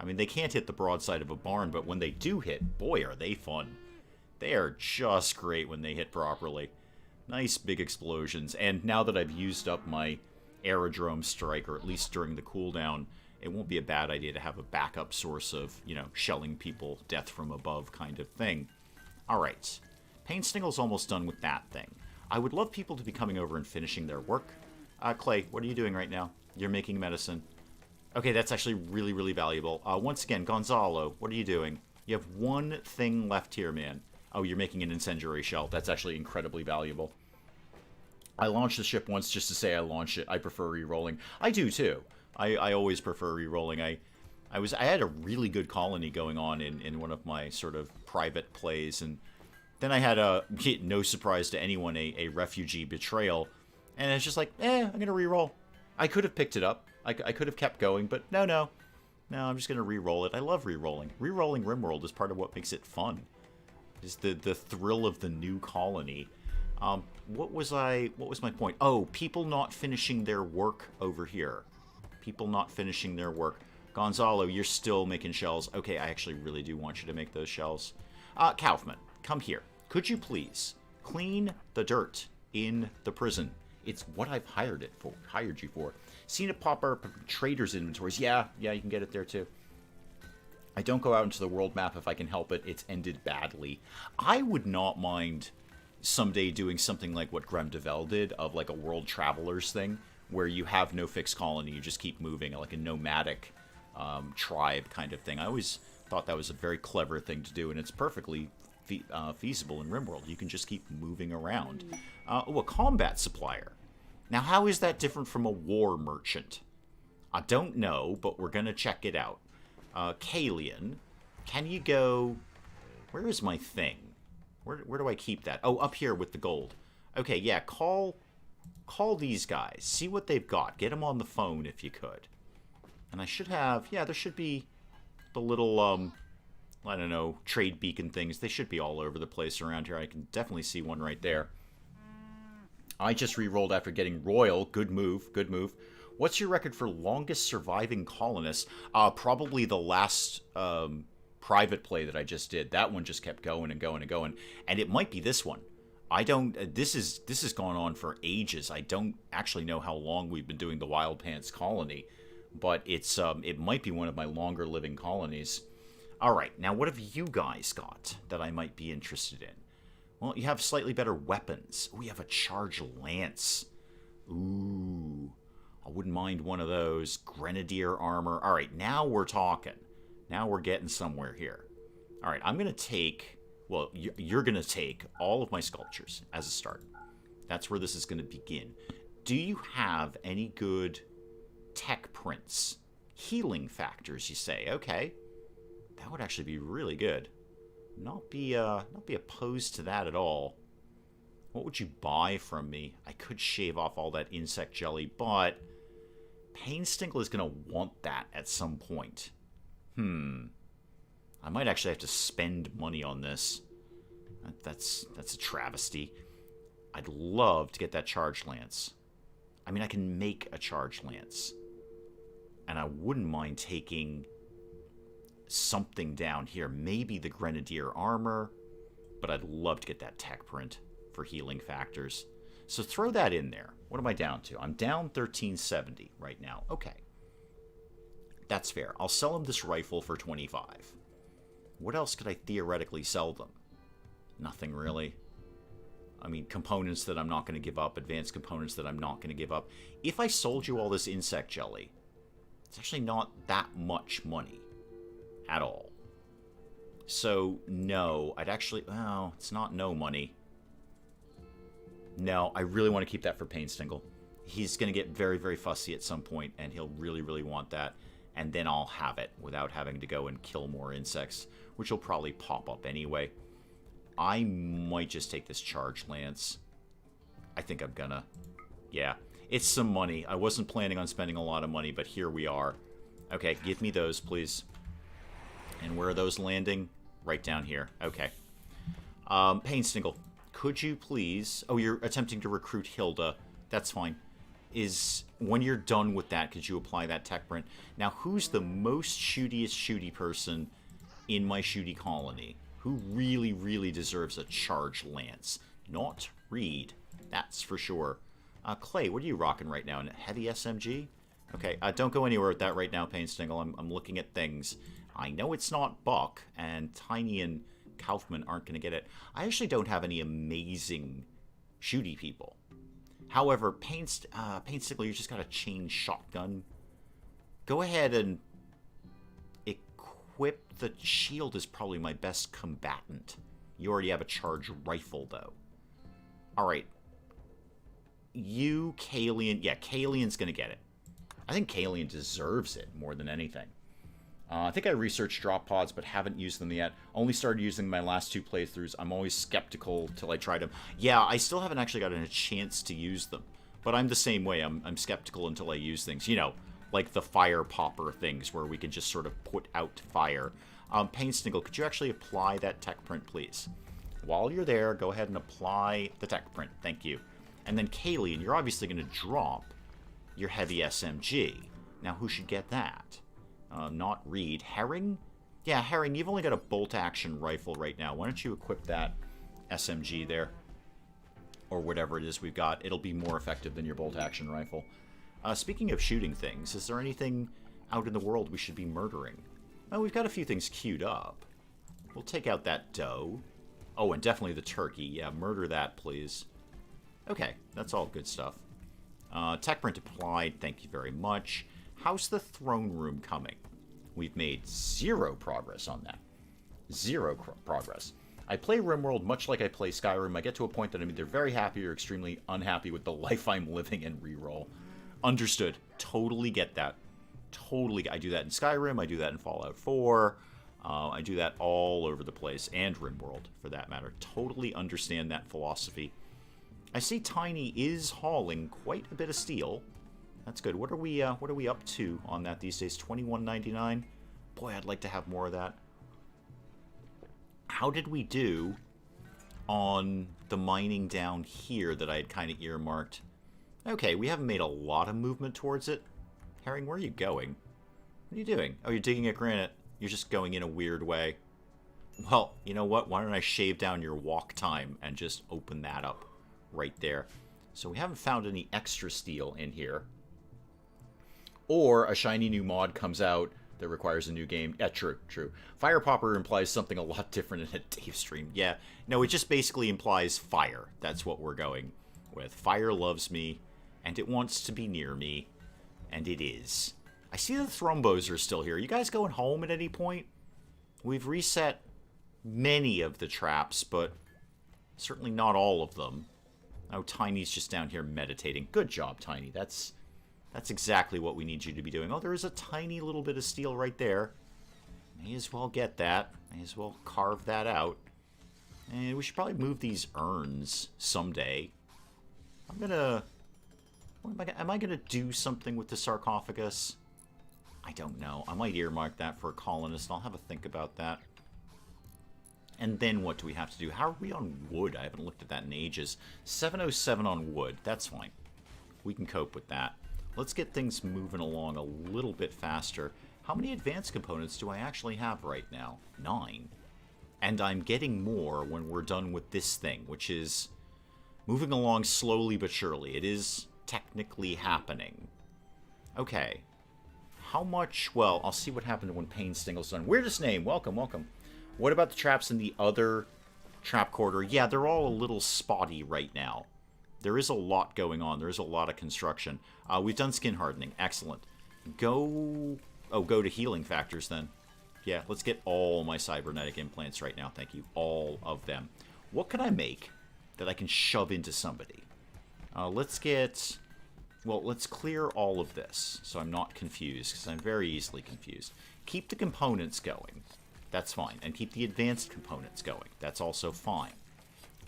I mean, they can't hit the broadside of a barn, but when they do hit, boy, are they fun. They are just great when they hit properly. Nice big explosions. And now that I've used up my aerodrome strike, or at least during the cooldown, it won't be a bad idea to have a backup source of, you know, shelling people, death from above kind of thing. Alright. Painstingle's almost done with that thing. I would love people to be coming over and finishing their work. Clay, what are you doing right now? You're making medicine. Okay, that's actually really, really valuable. Once again, Gonzalo, what are you doing? You have one thing left here, man. Oh, you're making an incendiary shell. That's actually incredibly valuable. I launched the ship once just to say I launched it. I prefer re-rolling. I do, too. I always prefer re-rolling. I had a really good colony going on in one of my sort of private plays, and then I had no surprise to anyone, a refugee betrayal, and it's just like, I'm gonna re-roll. I could have picked it up. I could have kept going, but no, I'm just gonna re-roll it. I love re-rolling. Re-rolling RimWorld is part of what makes it fun. Is the thrill of the new colony. What was my point? Oh, people not finishing their work over here. People not finishing their work. Gonzalo, you're still making shells. Okay, I actually really do want you to make those shells. Kaufman, come here. Could you please clean the dirt in the prison? It's what I've hired you for. Seen it pop up traders' inventories. Yeah, you can get it there too. I don't go out into the world map if I can help it. It's ended badly. I would not mind someday doing something like what Graham DeVell did, of like a world travelers thing, where you have no fixed colony, you just keep moving, like a nomadic tribe kind of thing. I always thought that was a very clever thing to do, and it's perfectly feasible in RimWorld. You can just keep moving around. A combat supplier. Now, how is that different from a war merchant? I don't know, but we're going to check it out. Kalian, can you go... Where is my thing? Where do I keep that? Oh, up here with the gold. Okay, yeah, call these guys. See what they've got. Get them on the phone if you could. And I should have... Yeah, there should be the little, I don't know, trade beacon things. They should be all over the place around here. I can definitely see one right there. I just re-rolled after getting Royal. Good move, good move. What's your record for longest surviving colonists? Probably the last private play that I just did. That one just kept going and going and going. And it might be this one. I don't... This has gone on for ages. I don't actually know how long we've been doing the Wild Pants colony. But it's it might be one of my longer living colonies. Alright, now what have you guys got that I might be interested in? Well, you have slightly better weapons. We have a charged lance. Ooh... I wouldn't mind one of those. Grenadier armor. All right, now we're talking. Now we're getting somewhere here. All right, I'm going to take... Well, you're going to take all of my sculptures as a start. That's where this is going to begin. Do you have any good tech prints? Healing factors, you say. Okay. That would actually be really good. Not be opposed to that at all. What would you buy from me? I could shave off all that insect jelly, but... Painstingle is going to want that at some point. I might actually have to spend money on this. That's a travesty. I'd love to get that charged lance. I mean, I can make a charged lance. And I wouldn't mind taking something down here. Maybe the Grenadier armor. But I'd love to get that tech print for healing factors. So throw that in there. What am I down to? I'm down 1370 right now. Okay. That's fair. I'll sell them this rifle for 25. What else could I theoretically sell them? Nothing really. I mean, components that I'm not going to give up, advanced components that I'm not going to give up. If I sold you all this insect jelly, it's actually not that much money at all. So, no, I'd actually... Well, it's not no money. No, I really want to keep that for Painstingle. He's going to get very, very fussy at some point, and he'll really, really want that. And then I'll have it without having to go and kill more insects, which will probably pop up anyway. I might just take this charge lance. I think I'm gonna. Yeah, it's some money. I wasn't planning on spending a lot of money, but here we are. Okay, give me those, please. And where are those landing? Right down here. Okay. Painstingle. Could you please... Oh, you're attempting to recruit Hilda. That's fine. is when you're done with that, could you apply that tech print? Now, who's the most shooty person in my shooty colony? Who really, really deserves a charge lance? Not Reed, that's for sure. Clay, what are you rocking right now? A heavy SMG? Okay, don't go anywhere with that right now, Painstingle. I'm looking at things. I know it's not Buck, and Tiny and Kaufman aren't going to get it. I actually don't have any amazing shooty people. However, Painstingle, you just got a chain shotgun. Go ahead and equip the shield is probably my best combatant. You already have a charge rifle, though. Alright. You, Kalian. Yeah, Kalian's going to get it. I think Kalian deserves it more than anything. I think I researched drop pods, but haven't used them yet. Only started using them my last 2 playthroughs. I'm always skeptical till I try them. Yeah, I still haven't actually gotten a chance to use them. But I'm the same way. I'm skeptical until I use things. You know, like the fire popper things where we can just sort of put out fire. Painstingle, could you actually apply that tech print, please? While you're there, go ahead and apply the tech print. Thank you. And then Kalian, you're obviously going to drop your heavy SMG. Now, who should get that? Not Reed. Herring? Yeah, Herring, you've only got a bolt-action rifle right now. Why don't you equip that SMG there? Or whatever it is we've got. It'll be more effective than your bolt-action rifle. Speaking of shooting things, is there anything out in the world we should be murdering? Oh, we've got a few things queued up. We'll take out that doe. Oh, and definitely the turkey. Yeah, murder that, please. Okay, that's all good stuff. Tech print applied. Thank you very much. How's the throne room coming? We've made 0 progress on that. 0 progress. I play RimWorld much like I play Skyrim. I get to a point that I'm either very happy or extremely unhappy with the life I'm living and reroll. Understood. Totally get that. Totally. I do that in Skyrim. I do that in Fallout 4. I do that all over the place. And RimWorld, for that matter. Totally understand that philosophy. I see Tiny is hauling quite a bit of steel. That's good. What are we up to on that these days? $21.99. Boy, I'd like to have more of that. How did we do on the mining down here that I had kind of earmarked? Okay, we haven't made a lot of movement towards it. Herring, where are you going? What are you doing? Oh, you're digging at granite. You're just going in a weird way. Well, you know what? Why don't I shave down your walk time and just open that up right there? So we haven't found any extra steel in here. Or a shiny new mod comes out that requires a new game. Yeah, true, true. Fire popper implies something a lot different in a Dave stream. Yeah, no, it just basically implies fire. That's what we're going with. Fire loves me, and it wants to be near me, and it is. I see the thrombos are still here. You guys going home at any point? We've reset many of the traps, but certainly not all of them. Oh, Tiny's just down here meditating. Good job, Tiny. That's exactly what we need you to be doing. Oh, there is a tiny little bit of steel right there. May as well get that. May as well carve that out. And we should probably move these urns someday. Am I gonna do something with the sarcophagus? I don't know. I might earmark that for a colonist. I'll have a think about that. And then what do we have to do? How are we on wood? I haven't looked at that in ages. 707 on wood. That's fine. We can cope with that. Let's get things moving along a little bit faster. How many advanced components do I actually have right now? 9. And I'm getting more when we're done with this thing, which is moving along slowly but surely. It is technically happening. Okay. How much? Well, I'll see what happened when Painstingle's done. Weirdest name. Welcome, welcome. What about the traps in the other trap corridor? Yeah, they're all a little spotty right now. There is a lot going on. There is a lot of construction. We've done skin hardening. Excellent. Go to healing factors then. Yeah, let's get all my cybernetic implants right now. Thank you. All of them. What can I make that I can shove into somebody? Let's get... Well, let's clear all of this so I'm not confused, because I'm very easily confused. Keep the components going. That's fine. And keep the advanced components going. That's also fine.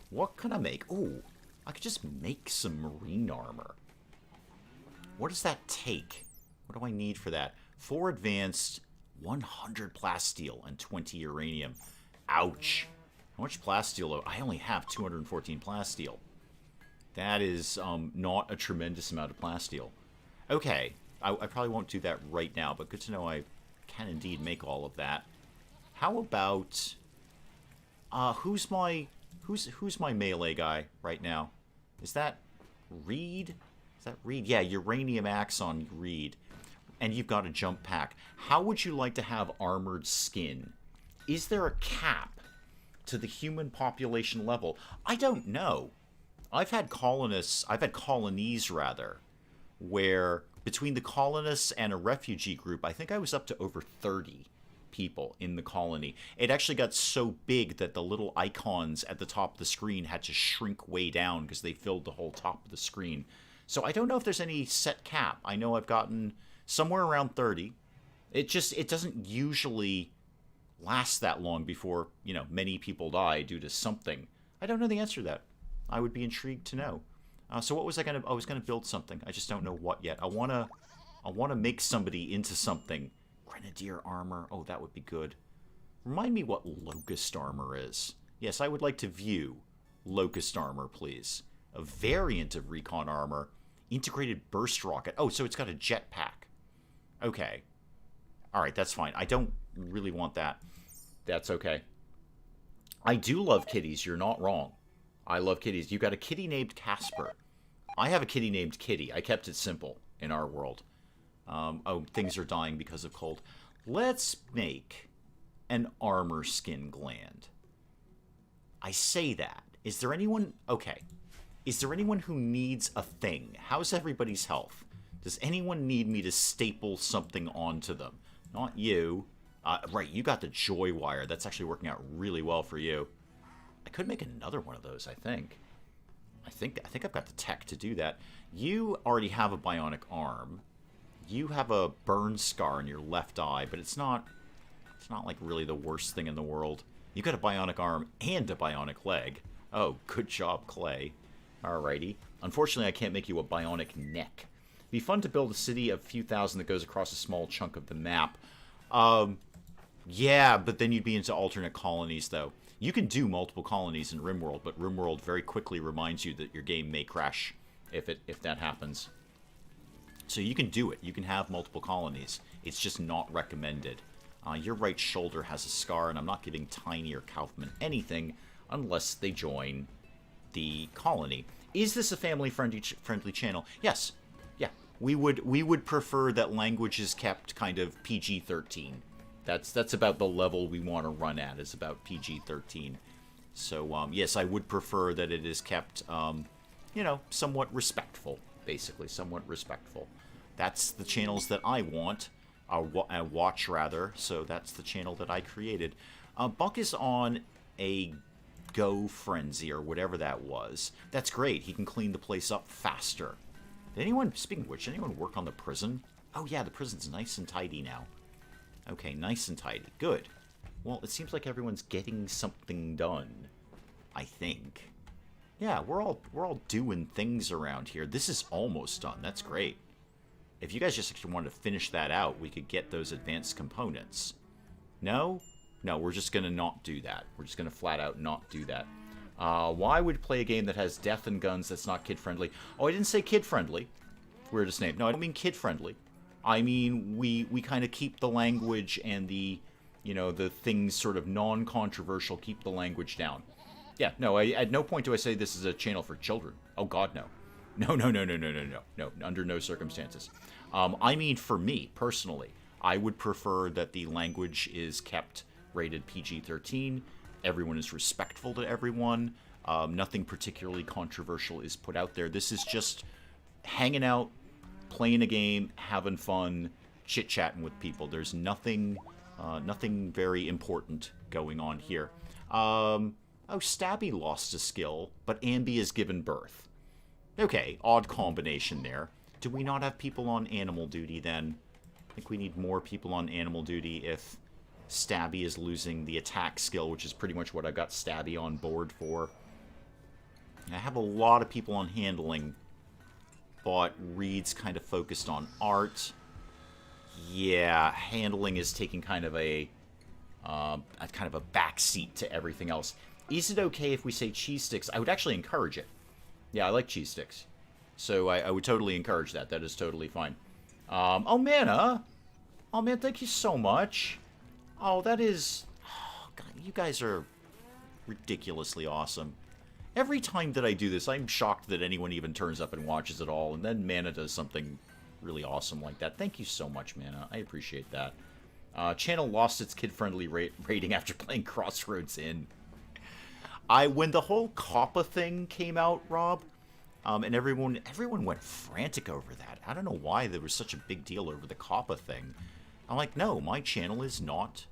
What can I make? Ooh, I could just make some marine armor. What does that take? What do I need for that? 4 advanced, 100 plasteel, and 20 uranium. Ouch. How much plasteel? I only have 214 plasteel. That is not a tremendous amount of plasteel. Okay, I probably won't do that right now, but good to know I can indeed make all of that. How about who's my melee guy right now? Is that Reed? Is that Reed? Yeah, uranium axe on Reed. And you've got a jump pack. How would you like to have armored skin? Is there a cap to the human population level? I don't know. I've had colonies rather, where between the colonists and a refugee group, I think I was up to over 30 people in the colony. It actually got so big that the little icons at the top of the screen had to shrink way down because they filled the whole top of the screen. So I don't know if there's any set cap. I know I've gotten somewhere around 30. It doesn't usually last that long before, many people die due to something. I don't know the answer to that. I would be intrigued to know. So what was I was gonna build something. I just don't know what yet. I wanna make somebody into something. Grenadier armor. Oh, that would be good. Remind me what locust armor is. Yes, I would like to view locust armor, please. A variant of recon armor. Integrated burst rocket. Oh, so it's got a jetpack. Okay. Alright, that's fine. I don't really want that. That's okay. I do love kitties. You're not wrong. I love kitties. You got a kitty named Casper. I have a kitty named Kitty. I kept it simple in our world. Oh, things are dying because of cold. Let's make an armor skin gland. I say that. Is there anyone... Okay. Is there anyone who needs a thing? How's everybody's health? Does anyone need me to staple something onto them? Not you. Right, you got the joy wire. That's actually working out really well for you. I could make another one of those, I think. I think I've got the tech to do that. You already have a bionic arm. You have a burn scar in your left eye, but it's not like really the worst thing in the world. You got a bionic arm and a bionic leg. Oh, good job, Clay. Alrighty. Unfortunately, I can't make you a bionic neck. It'd be fun to build a city of a few thousand that goes across a small chunk of the map. Yeah, but then you'd be into alternate colonies, though. You can do multiple colonies in RimWorld, but RimWorld very quickly reminds you that your game may crash if that happens. So you can do it. You can have multiple colonies. It's just not recommended. Your right shoulder has a scar, and I'm not giving Tiny or Kaufman anything unless they join the colony. Is this a family-friendly channel? Yes. Yeah. We would prefer that language is kept kind of PG-13. That's about the level we want to run at, is about PG-13. So, yes, I would prefer that it is kept, somewhat respectful, basically, somewhat respectful. That's the channels that I want, watch, rather, so that's the channel that I created. Buck is on a Go Frenzy, or whatever that was. That's great. He can clean the place up faster. Speaking of which, did anyone work on the prison? Oh, yeah, the prison's nice and tidy now. Okay, nice and tidy. Good. Well, it seems like everyone's getting something done, I think. Yeah, we're all doing things around here. This is almost done. That's great. If you guys just actually wanted to finish that out, we could get those advanced components. No? No, we're just going to not do that. We're just going to flat out not do that. Why would play a game that has death and guns that's not kid-friendly? Oh, I didn't say kid-friendly. Weirdest name. No, I don't mean kid-friendly. I mean, we kind of keep the language and the things sort of non-controversial, keep the language down. Yeah, no, at no point do I say this is a channel for children. Oh, God, no. No, under no circumstances. I mean, for me, personally, I would prefer that the language is kept rated PG-13. Everyone is respectful to everyone. Nothing particularly controversial is put out there. This is just hanging out, playing a game, having fun, chit-chatting with people. There's nothing very important going on here. Oh, Stabby lost a skill, but Ambi has given birth. Okay, odd combination there. Do we not have people on animal duty then? I think we need more people on animal duty if Stabby is losing the attack skill, which is pretty much what I got Stabby on board for. I have a lot of people on handling, but Reed's kind of focused on art. Yeah, handling is taking kind of a backseat to everything else. Is it okay if we say cheese sticks? I would actually encourage it. Yeah, I like cheese sticks. So I would totally encourage that. That is totally fine. Oh, Mana. Oh, man, thank you so much. Oh, that is... Oh, God, you guys are ridiculously awesome. Every time that I do this, I'm shocked that anyone even turns up and watches it all, and then Mana does something really awesome like that. Thank you so much, Mana. I appreciate that. Channel lost its kid-friendly rating after playing Crossroads Inn. When the whole COPPA thing came out, Rob, and everyone went frantic over that. I don't know why there was such a big deal over the COPPA thing. I'm like, no, my channel is not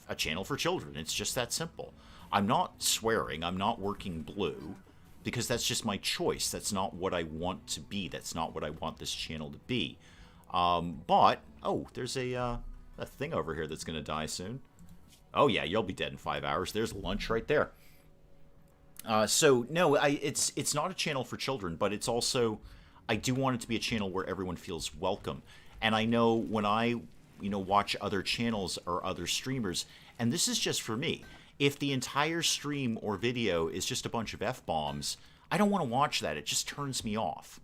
a channel for children. It's just that simple. I'm not swearing. I'm not working blue because that's just my choice. That's not what I want to be. That's not what I want this channel to be. But, oh, there's a thing over here that's going to die soon. Oh, yeah, you'll be dead in 5 hours. There's lunch right there. So, no, it's not a channel for children, but it's also, I do want it to be a channel where everyone feels welcome. And I know when I, watch other channels or other streamers, and this is just for me, if the entire stream or video is just a bunch of F-bombs, I don't want to watch that. It just turns me off.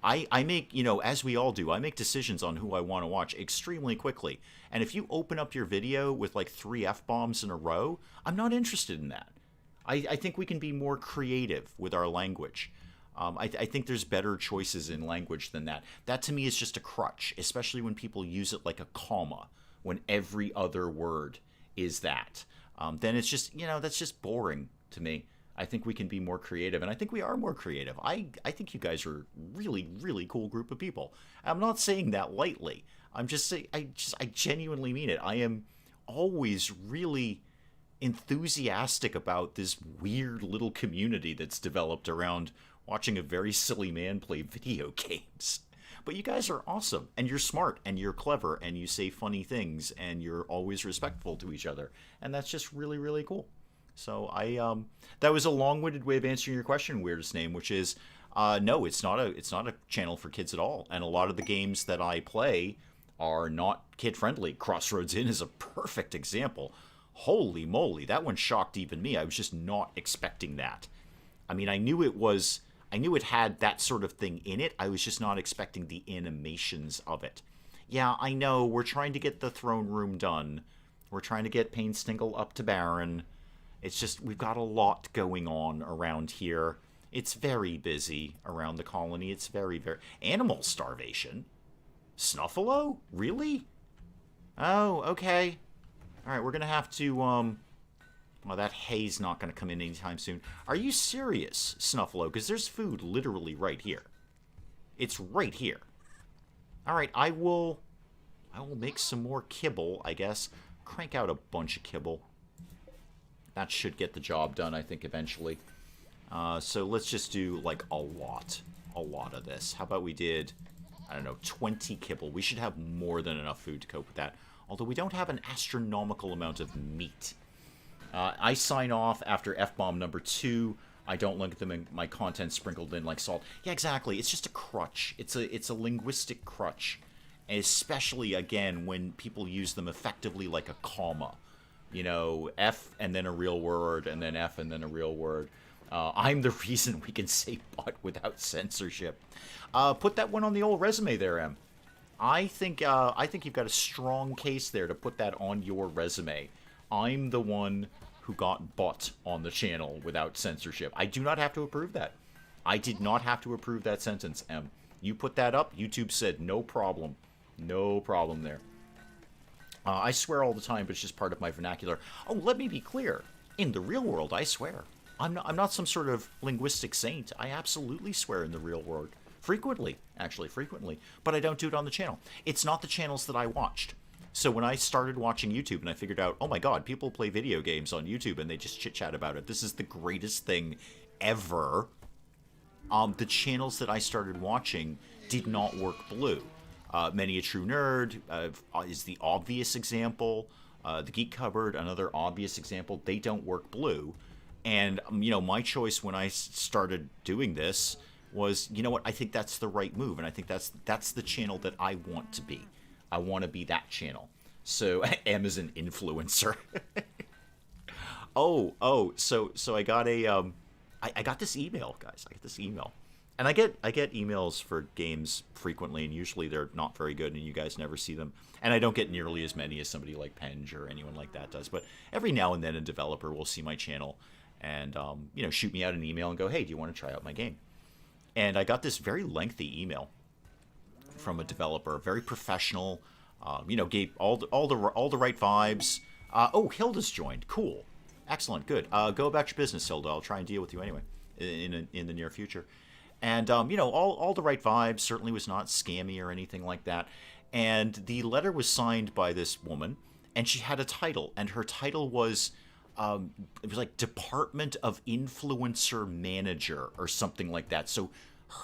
I make, as we all do, I make decisions on who I want to watch extremely quickly. And if you open up your video with like 3 F-bombs in a row, I'm not interested in that. I think we can be more creative with our language. I think there's better choices in language than that. That to me is just a crutch, especially when people use it like a comma, when every other word is that. Then it's just, that's just boring to me. I think we can be more creative, and I think we are more creative. I think you guys are really, really cool group of people. I'm not saying that lightly. I'm just saying, I genuinely mean it. I am always really enthusiastic about this weird little community that's developed around watching a very silly man play video games. But you guys are awesome, and you're smart, and you're clever, and you say funny things, and you're always respectful to each other, and that's just really, really cool. So that was a long-winded way of answering your question, Weirdest Name, which is no, it's not a channel for kids at all, and a lot of the games that I play are not kid-friendly. Crossroads Inn is a perfect example. Holy moly, that one shocked even me. I was just not expecting that. I mean, I knew it had that sort of thing in it. I was just not expecting the animations of it. Yeah, I know, we're trying to get the throne room done. We're trying to get Painstinkle up to Baron. It's just, we've got a lot going on around here. It's very busy around the colony. It's very, very... Animal starvation? Snuffalo? Really? Oh, okay. Alright, we're gonna have to, well, that hay's not gonna come in anytime soon. Are you serious, Snuffalo? Because there's food literally right here. It's right here. Alright, I will make some more kibble, I guess. Crank out a bunch of kibble. That should get the job done, I think, eventually. So let's just do, like, a lot of this. How about we did, I don't know, 20 kibble. We should have more than enough food to cope with that. Although we don't have an astronomical amount of meat. I sign off after F-bomb number 2. I don't look at them in my content sprinkled in like salt. Yeah, exactly. It's just a crutch. It's a linguistic crutch. And especially, again, when people use them effectively like a comma. F and then a real word, and then F and then a real word. I'm the reason we can say butt without censorship. Put that one on the old resume there, Em. I think you've got a strong case there to put that on your resume. I'm the one who got butt on the channel without censorship. I do not have to approve that. I did not have to approve that sentence, Em. You put that up, YouTube said no problem. No problem there. I swear all the time, but it's just part of my vernacular. Oh, let me be clear. In the real world, I swear. I'm not some sort of linguistic saint. I absolutely swear in the real world. Frequently, actually, frequently. But I don't do it on the channel. It's not the channels that I watched. So when I started watching YouTube and I figured out, oh my god, people play video games on YouTube and they just chit-chat about it. This is the greatest thing ever. The channels that I started watching did not work blue. Many a True Nerd is the obvious example. The Geek Cupboard, another obvious example. They don't work blue. And, my choice when I started doing this was, you know what, I think that's the right move. And I think that's the channel that I want to be. I want to be that channel. So, M is an influencer. So I got a I got this email, guys. I get this email. And I get emails for games frequently, and usually they're not very good, and you guys never see them. And I don't get nearly as many as somebody like Penge or anyone like that does. But every now and then a developer will see my channel and shoot me out an email and go, hey, do you want to try out my game? And I got this very lengthy email from a developer, very professional. Gave all the right vibes. Hilda's joined. Cool, excellent, good. Go about your business, Hilda. I'll try and deal with you anyway in the near future. And all the right vibes. Certainly was not scammy or anything like that. And the letter was signed by this woman, and she had a title, and her title was it was like Department of Influencer Manager or something like that. So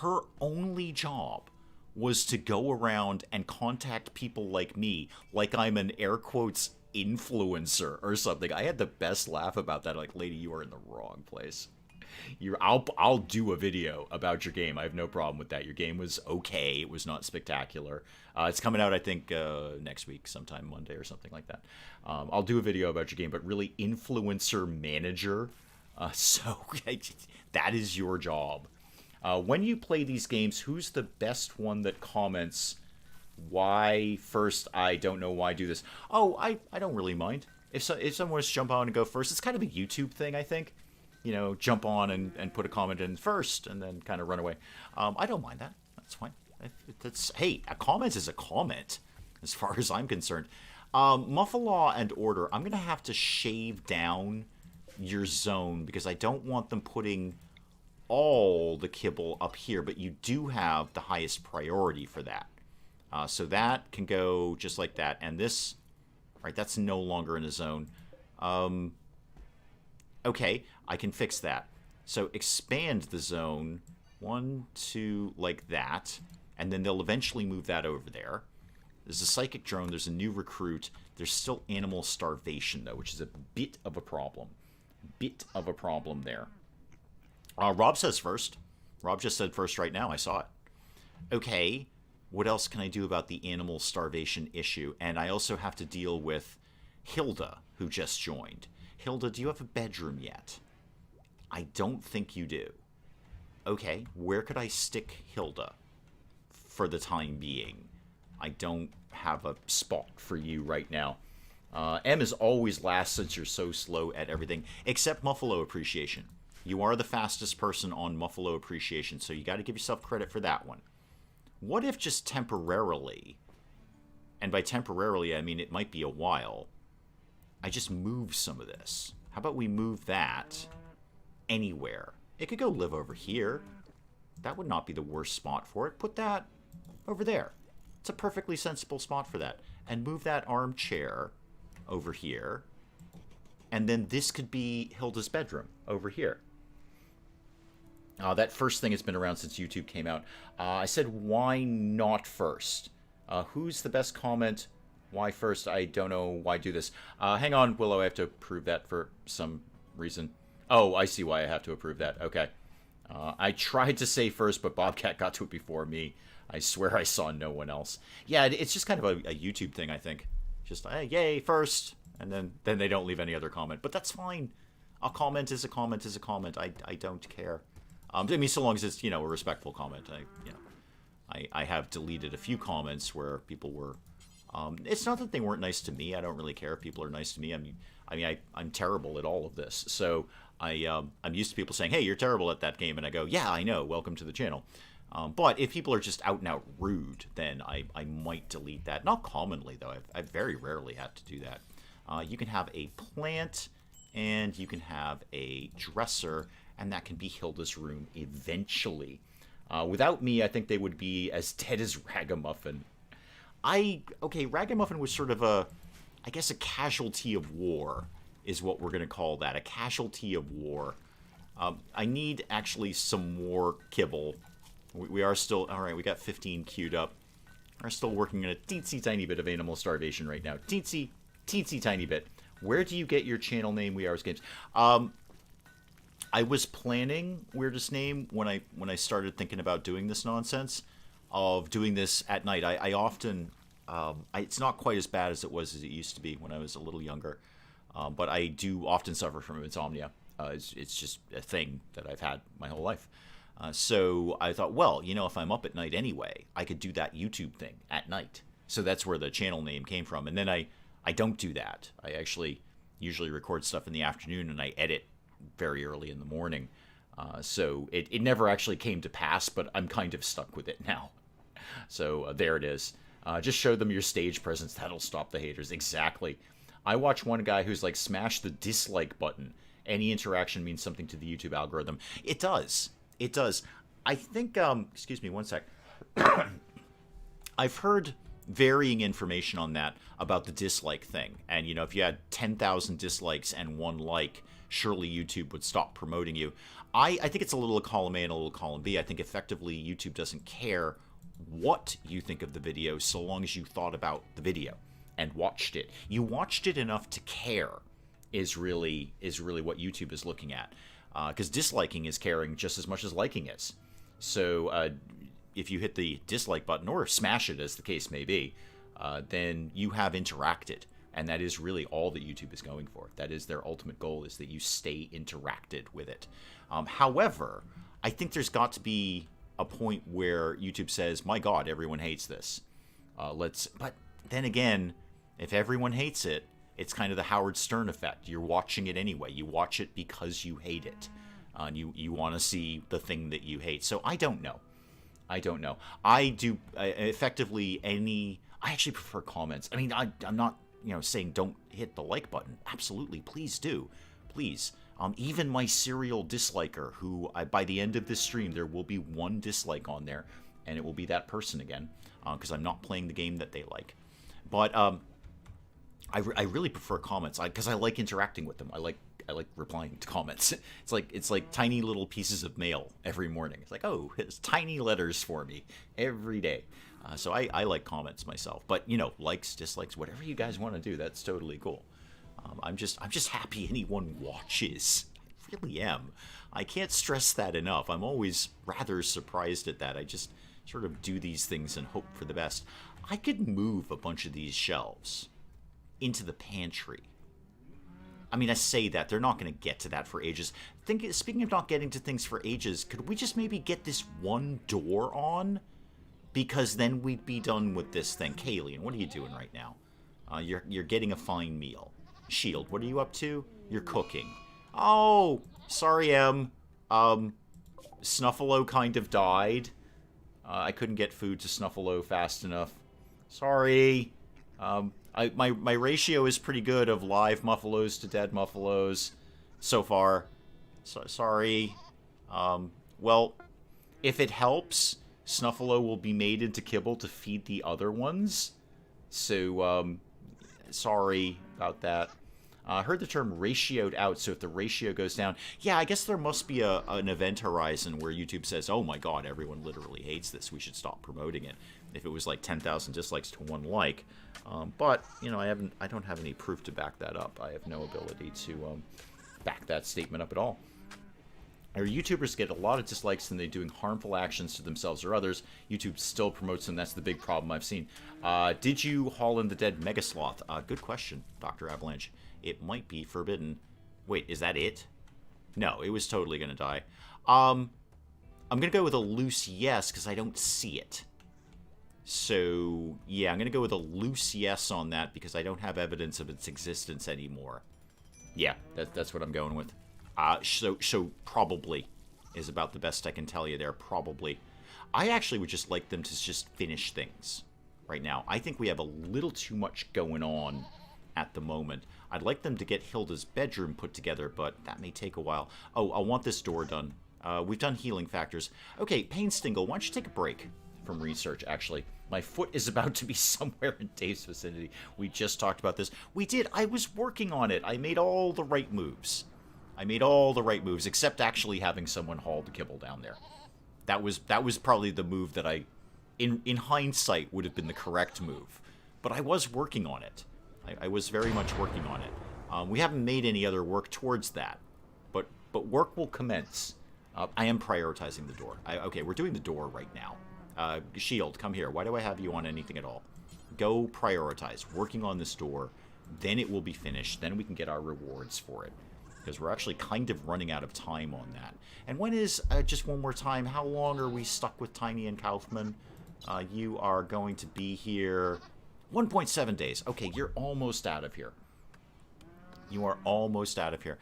her only job was to go around and contact people like me, like I'm an air quotes influencer or something. I had the best laugh about that. Like, lady, you are in the wrong place. I'll do a video about your game. I have no problem with that. Your game was okay. It was not spectacular. It's coming out, I think, next week, sometime Monday or something like that. I'll do a video about your game, but really, influencer manager. So that is your job. When you play these games, who's the best one that comments, why first, I don't know why do this? Oh, I don't really mind. If someone wants to jump on and go first, it's kind of a YouTube thing, I think. Jump on and put a comment in first and then kind of run away. I don't mind that. That's fine. Hey, a comment is a comment as far as I'm concerned. Muffalaw and Order, I'm going to have to shave down your zone because I don't want them putting all the kibble up here, but you do have the highest priority for that. So that can go just like that. And this, right, that's no longer in a zone. Okay, I can fix that. So expand the zone 1, 2, like that. And then they'll eventually move that over there. There's a psychic drone. There's a new recruit. There's still animal starvation, though, which is a bit of a problem. Bit of a problem there. Rob says first. Rob just said first right now. I saw it. Okay, what else can I do about the animal starvation issue? And I also have to deal with Hilda, who just joined. Hilda, do you have a bedroom yet? I don't think you do. Okay, where could I stick Hilda for the time being? I don't have a spot for you right now. M is always last since you're so slow at everything, except Muffalo Appreciation. You are the fastest person on Muffalo Appreciation, so you got to give yourself credit for that one. What if just temporarily, and by temporarily I mean it might be a while, I just move some of this? How about we move that anywhere? It could go live over here. That would not be the worst spot for it. Put that over there. It's a perfectly sensible spot for that. And move that armchair over here. And then this could be Hilda's bedroom over here. That first thing has been around since YouTube came out. I said, why not first? Who's the best comment? Why first? I don't know why do this. Hang on, Willow, I have to approve that for some reason. Oh, I see why I have to approve that. Okay. I tried to say first, but Bobcat got to it before me. I swear I saw no one else. Yeah, it's just kind of a YouTube thing, I think. Just, yay, first. And then they don't leave any other comment. But that's fine. A comment is a comment is a comment. I don't care. I mean, so long as it's, a respectful comment. I have deleted a few comments where people were... it's not that they weren't nice to me. I don't really care if people are nice to me. I'm terrible at all of this. So I'm used to people saying, hey, you're terrible at that game. And I go, yeah, I know. Welcome to the channel. But if people are just out and out rude, then I might delete that. Not commonly, though. I very rarely had to do that. You can have a plant, and you can have a dresser, and that can be Hilda's room eventually. Without me, I think they would be as dead as Ragamuffin. Ragamuffin was sort of I guess a casualty of war is what we're going to call that. A casualty of war. I need actually some more kibble. We are still, all right, we got 15 queued up. We're still working on a teensy tiny bit of animal starvation right now. Teensy tiny bit. Where do you get your channel name, We Ours Games? I was planning Weirdest Name when I started thinking about doing this nonsense, of doing this at night. I often, it's not quite as bad as it used to be when I was a little younger, but I do often suffer from insomnia. It's just a thing that I've had my whole life. So I thought, well, if I'm up at night anyway, I could do that YouTube thing at night. So that's where the channel name came from. And then I don't do that. I actually usually record stuff in the afternoon and I edit very early in the morning. So it never actually came to pass, but I'm kind of stuck with it now. So there it is. Just show them your stage presence. That'll stop the haters. Exactly. I watch one guy who's like, smash the dislike button. Any interaction means something to the YouTube algorithm. It does. It does. I think, excuse me one sec. I've heard varying information on that about the dislike thing. And, if you had 10,000 dislikes and 1 like, surely YouTube would stop promoting you. I think it's a little column A and a little column B. I think effectively YouTube doesn't care what you think of the video so long as you thought about the video and watched it. You watched it enough to care is really what YouTube is looking at. Because disliking is caring just as much as liking is. So if you hit the dislike button, or smash it as the case may be, then you have interacted. And that is really all that YouTube is going for. That is their ultimate goal, is that you stay interacted with it. However, I think there's got to be a point where YouTube says, my God, everyone hates this. But then again, if everyone hates it, it's kind of the Howard Stern effect. You're watching it anyway. You watch it because you hate it. And you want to see the thing that you hate. So I don't know. I do effectively I actually prefer comments. I mean, I'm not saying don't hit the like button. Absolutely, please do. Please. Even my serial disliker, who by the end of this stream, there will be 1 dislike on there. And it will be that person again. Because I'm not playing the game that they like. But I really prefer comments because I like interacting with them. I like replying to comments. It's like tiny little pieces of mail every morning. It's like, oh, it's tiny letters for me every day. So I like comments myself. But likes, dislikes, whatever you guys want to do, that's totally cool. I'm just happy anyone watches. I really am. I can't stress that enough. I'm always rather surprised at that. I just sort of do these things and hope for the best. I could move a bunch of these shelves into the pantry. I mean, I say that. They're not going to get to that for ages. Speaking of not getting to things for ages, could we just maybe get this 1 door on? Because then we'd be done with this thing. Kalian, what are you doing right now? You're getting a fine meal. Shield, what are you up to? You're cooking. Oh, sorry, Em. Snuffalo kind of died. I couldn't get food to Snuffalo fast enough. Sorry. My ratio is pretty good of live Muffalos to dead Muffalos so far. So, sorry. Well, if it helps, Snuffalo will be made into kibble to feed the other ones. So, sorry about that. I heard the term ratioed out, so if the ratio goes down... Yeah, I guess there must be an event horizon where YouTube says, oh my God, everyone literally hates this. We should stop promoting it. If it was like 10,000 dislikes to 1 like. But, I don't have any proof to back that up. I have no ability to back that statement up at all. Our YouTubers get a lot of dislikes and they're doing harmful actions to themselves or others. YouTube still promotes them. That's the big problem I've seen. Did you haul in the dead Megasloth? Good question, Dr. Avalanche. It might be forbidden. Wait, is that it? No, it was totally going to die. I'm going to go with a loose yes because I don't see it. So, yeah, I'm going to go with a loose yes on that because I don't have evidence of its existence anymore. Yeah, that's what I'm going with. So probably is about the best I can tell you there, probably. I actually would just like them to just finish things right now. I think we have a little too much going on at the moment. I'd like them to get Hilda's bedroom put together, but that may take a while. Oh, I want this door done. We've done healing factors. Okay, Painstingle, why don't you take a break from research, actually. My foot is about to be somewhere in Dave's vicinity. We just talked about this. We did. I was working on it. I made all the right moves. Except actually having someone haul the kibble down there. That was probably the move that in hindsight, would have been the correct move. But I was working on it. I was very much working on it. We haven't made any other work towards that. But work will commence. I am prioritizing the door. Okay, we're doing the door right now. Shield, come here. Why do I have you on anything at all? Go prioritize. Working on this door. Then it will be finished. Then we can get our rewards for it. because we're actually kind of running out of time on that. And when is, just one more time, how long are we stuck with Tiny and Kaufman? You are going to be here 1.7 days. Okay, you're almost out of here. You are almost out of here.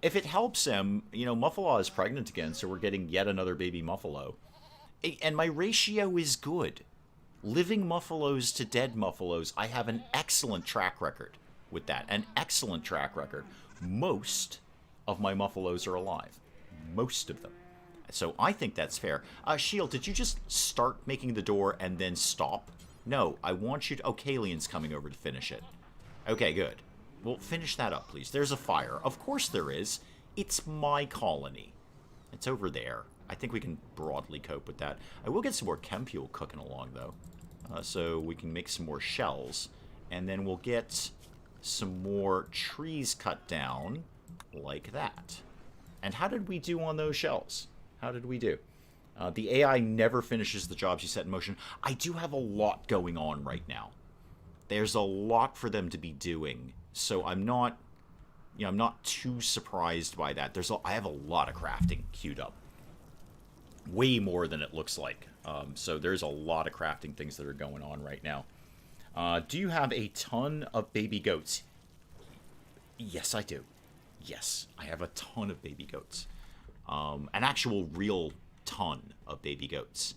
If it helps him, you know, Muffalo is pregnant again, so we're getting yet another baby Muffalo. And my ratio is good. Living Muffalos to dead Muffalos, I have an excellent track record with that. An excellent track record. Most of my Muffalos are alive. Most of them. So I think that's fair. Shield, did you just start making the door and then stop? No, I want you to... Oh, Kalian's coming over to finish it. Okay, good. Well, finish that up, please. There's a fire. Of course there is. It's my colony. It's over there. I think we can broadly cope with that. I will get some more chem fuel cooking along, though. So we can make some more shells. And then we'll get some more trees cut down like that. And how did we do on those shells? How did we do? The AI never finishes the jobs you set in motion. I do have a lot going on right now. There's a lot for them to be doing. So I'm not, you know, I'm not too surprised by that. I have a lot of crafting queued up. Way more than it looks like. So there's a lot of crafting things that are going on right now. Do you have a ton of baby goats? Yes, I do. Yes, I have a ton of baby goats. An actual real ton of baby goats.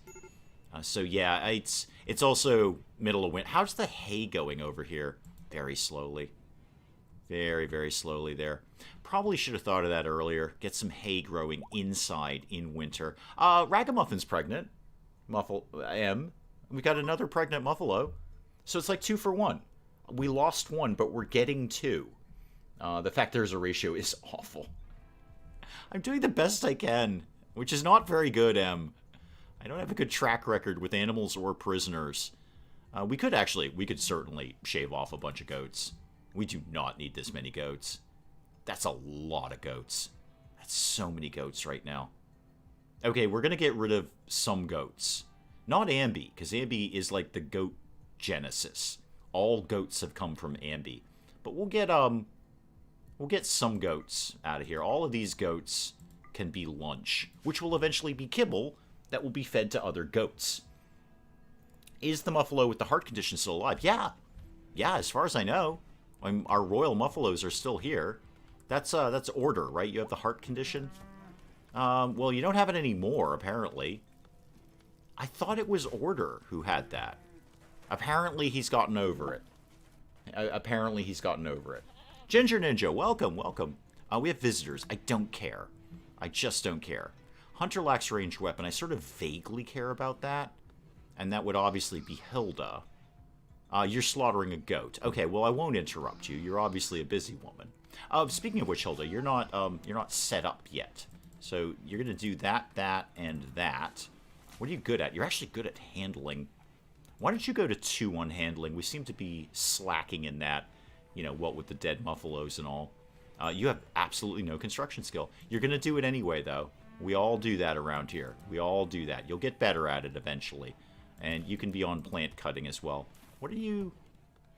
So yeah, it's also middle of winter. How's the hay going over here? Very slowly. Very, very slowly there. Probably should have thought of that earlier. Get some hay growing inside in winter. Ragamuffin's pregnant. M. We got another pregnant Muffalo. So it's like 2 for 1. We lost 1, but we're getting 2. The fact there's a ratio is awful. I'm doing the best I can, which is not very good, M. I don't have a good track record with animals or prisoners. We could certainly shave off a bunch of goats. We do not need this many goats. That's a lot of goats. That's so many goats right now. Okay, we're going to get rid of some goats. Not Ambi, because Ambi is like the goat genesis. All goats have come from Ambi. But we'll get some goats out of here. All of these goats can be lunch, which will eventually be kibble that will be fed to other goats. Is the Muffalo with the heart condition still alive? Yeah. Yeah, as far as I know. Our royal Muffalos are still here. That's order, right? You have the heart condition? Well, you don't have it anymore, apparently. I thought it was Order who had that. Apparently he's gotten over it. Apparently he's gotten over it. Ginger Ninja, welcome, welcome. We have visitors. I don't care. I just don't care. Hunter lacks ranged weapon. I sort of vaguely care about that. And that would obviously be Hilda. You're slaughtering a goat. Okay, well, I won't interrupt you. You're obviously a busy woman. Speaking of which, Hilda, you're not set up yet. So you're going to do that, and that. What are you good at? You're actually good at handling. Why don't you go to 2 on handling? We seem to be slacking in that, you know, what with the dead Muffalos and all. You have absolutely no construction skill. You're going to do it anyway, though. We all do that around here. We all do that. You'll get better at it eventually. And you can be on plant cutting as well. What are you...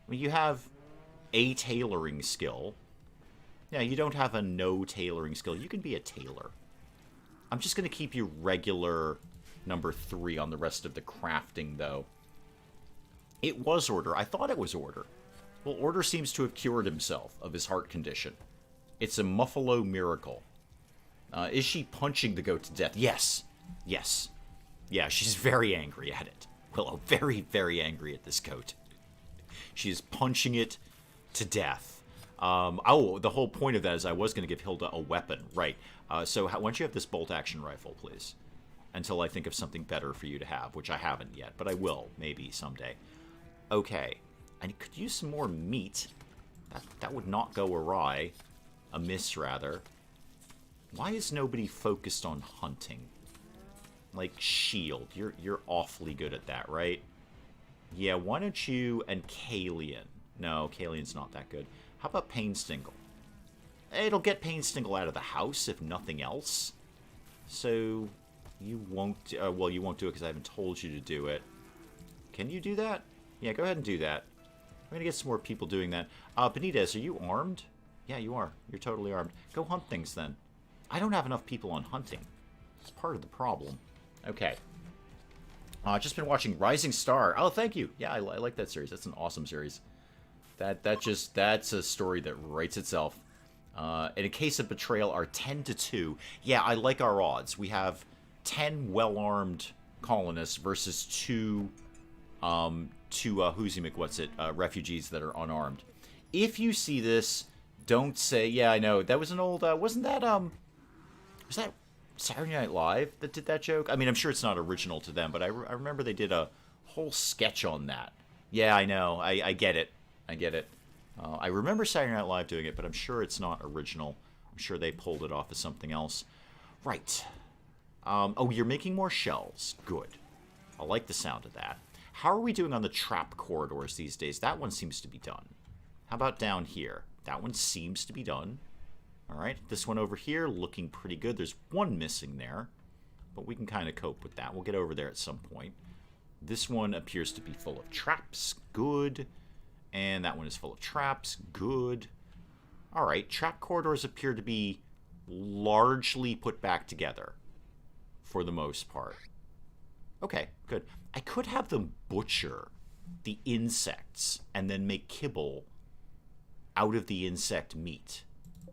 I mean, you have a tailoring skill. Yeah, you don't have a no tailoring skill. You can be a tailor. I'm just going to keep you regular number 3 on the rest of the crafting, though. It was Order. I thought it was Order. Well, Order seems to have cured himself of his heart condition. It's a Muffalo miracle. Is she punching the goat to death? Yes. Yes. Yeah, she's very angry at it. Willow, very, very angry at this goat. She is punching it to death. Oh, the whole point of that is I was going to give Hilda a weapon. Right. So why don't you have this bolt-action rifle, please? Until I think of something better for you to have, which I haven't yet, but I will, maybe, someday. Okay. I could use some more meat. That would not go awry. Amiss, rather. Why is nobody focused on hunting? Like, Shield. You're awfully good at that, right? Yeah, why don't you... And Kalian. No, Kalian's not that good. How about Painstingle? It'll get Painstingle out of the house, if nothing else. So, you won't... well, you won't do it because I haven't told you to do it. Can you do that? Yeah, go ahead and do that. I'm going to get some more people doing that. Benitez, are you armed? Yeah, you are. You're totally armed. Go hunt things, then. I don't have enough people on hunting. It's part of the problem. Okay. Just been watching Rising Star. Oh, thank you. Yeah, I like that series. That's an awesome series. That's a story that writes itself. In a case of betrayal, are 10-2. Yeah, I like our odds. We have 10 well-armed colonists versus two refugees that are unarmed. If you see this, don't say, yeah, I know. That was an old, was that Saturday Night Live that did that joke? I mean, I'm sure it's not original to them, but I remember they did a whole sketch on that. Yeah, I know. I get it. I get it. I remember Saturday Night Live doing it, but I'm sure it's not original. I'm sure they pulled it off as something else. Right. Oh, you're making more shells. Good. I like the sound of that. How are we doing on the trap corridors these days? That one seems to be done. How about down here? That one seems to be done. All right. This one over here looking pretty good. There's one missing there, but we can kind of cope with that. We'll get over there at some point. This one appears to be full of traps. Good. And that one is full of traps. Good. All right. Trap corridors appear to be largely put back together for the most part. Okay, good. I could have them butcher the insects and then make kibble out of the insect meat.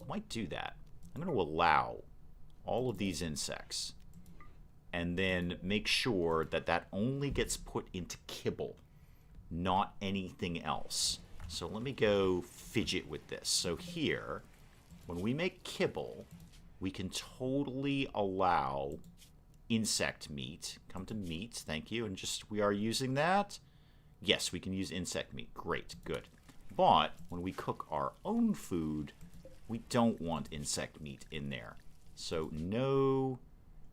I might do that. I'm going to allow all of these insects and then make sure that that only gets put into kibble, not anything else. So let me go fidget with this. So here, when we make kibble, we can totally allow insect meat. Come to meat, thank you. And just, we are using that. Yes, we can use insect meat. Great, good. But when we cook our own food, we don't want insect meat in there. So no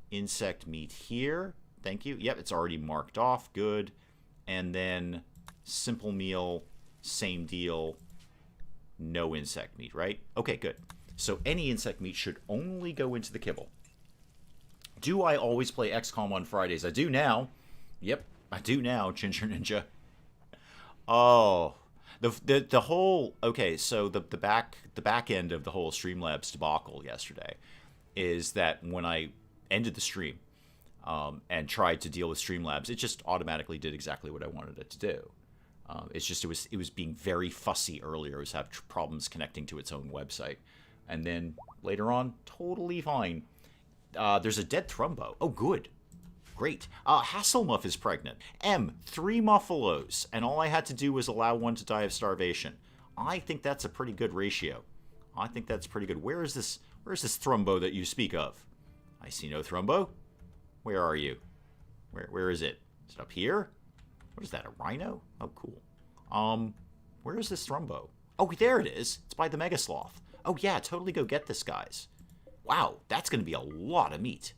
insect meat here. Thank you. Yep, it's already marked off. Good. And then simple meal, same deal. No insect meat, right? Okay, good. So any insect meat should only go into the kibble. Do I always play XCOM on Fridays? I do now. Yep, I do now, Ginger Ninja. Oh, the whole, okay, so the back end of the whole Streamlabs debacle yesterday is that when I ended the stream and tried to deal with Streamlabs, it just automatically did exactly what I wanted it to do. It's just it was being very fussy earlier. It was having problems connecting to its own website, and then later on, totally fine. There's a dead Thrumbo. Oh, good. Great. Hasselmuff is pregnant. 3 Muffalos, and all I had to do was allow one to die of starvation. I think that's a pretty good ratio. I think that's pretty good. Where is this Thrumbo that you speak of? I see no Thrumbo. Where are you? Where is it? Is it up here? What is that, a rhino? Oh, cool. Where is this Thrumbo? Oh, there it is. It's by the Mega Sloth. Oh, yeah, totally go get this, guys. Wow, that's going to be a lot of meat.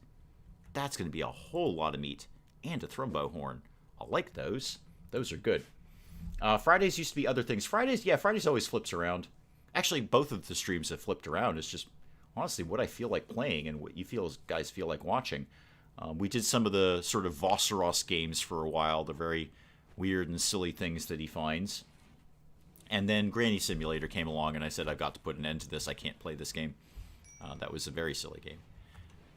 That's going to be a whole lot of meat. And a Thrumbo horn. I like those. Those are good. Fridays used to be other things. Fridays always flips around. Actually, both of the streams have flipped around. It's just, honestly, what I feel like playing and what you guys feel like watching. We did some of the sort of Vosseros games for a while, the very weird and silly things that he finds. And then Granny Simulator came along, and I said, I've got to put an end to this. I can't play this game. That was a very silly game.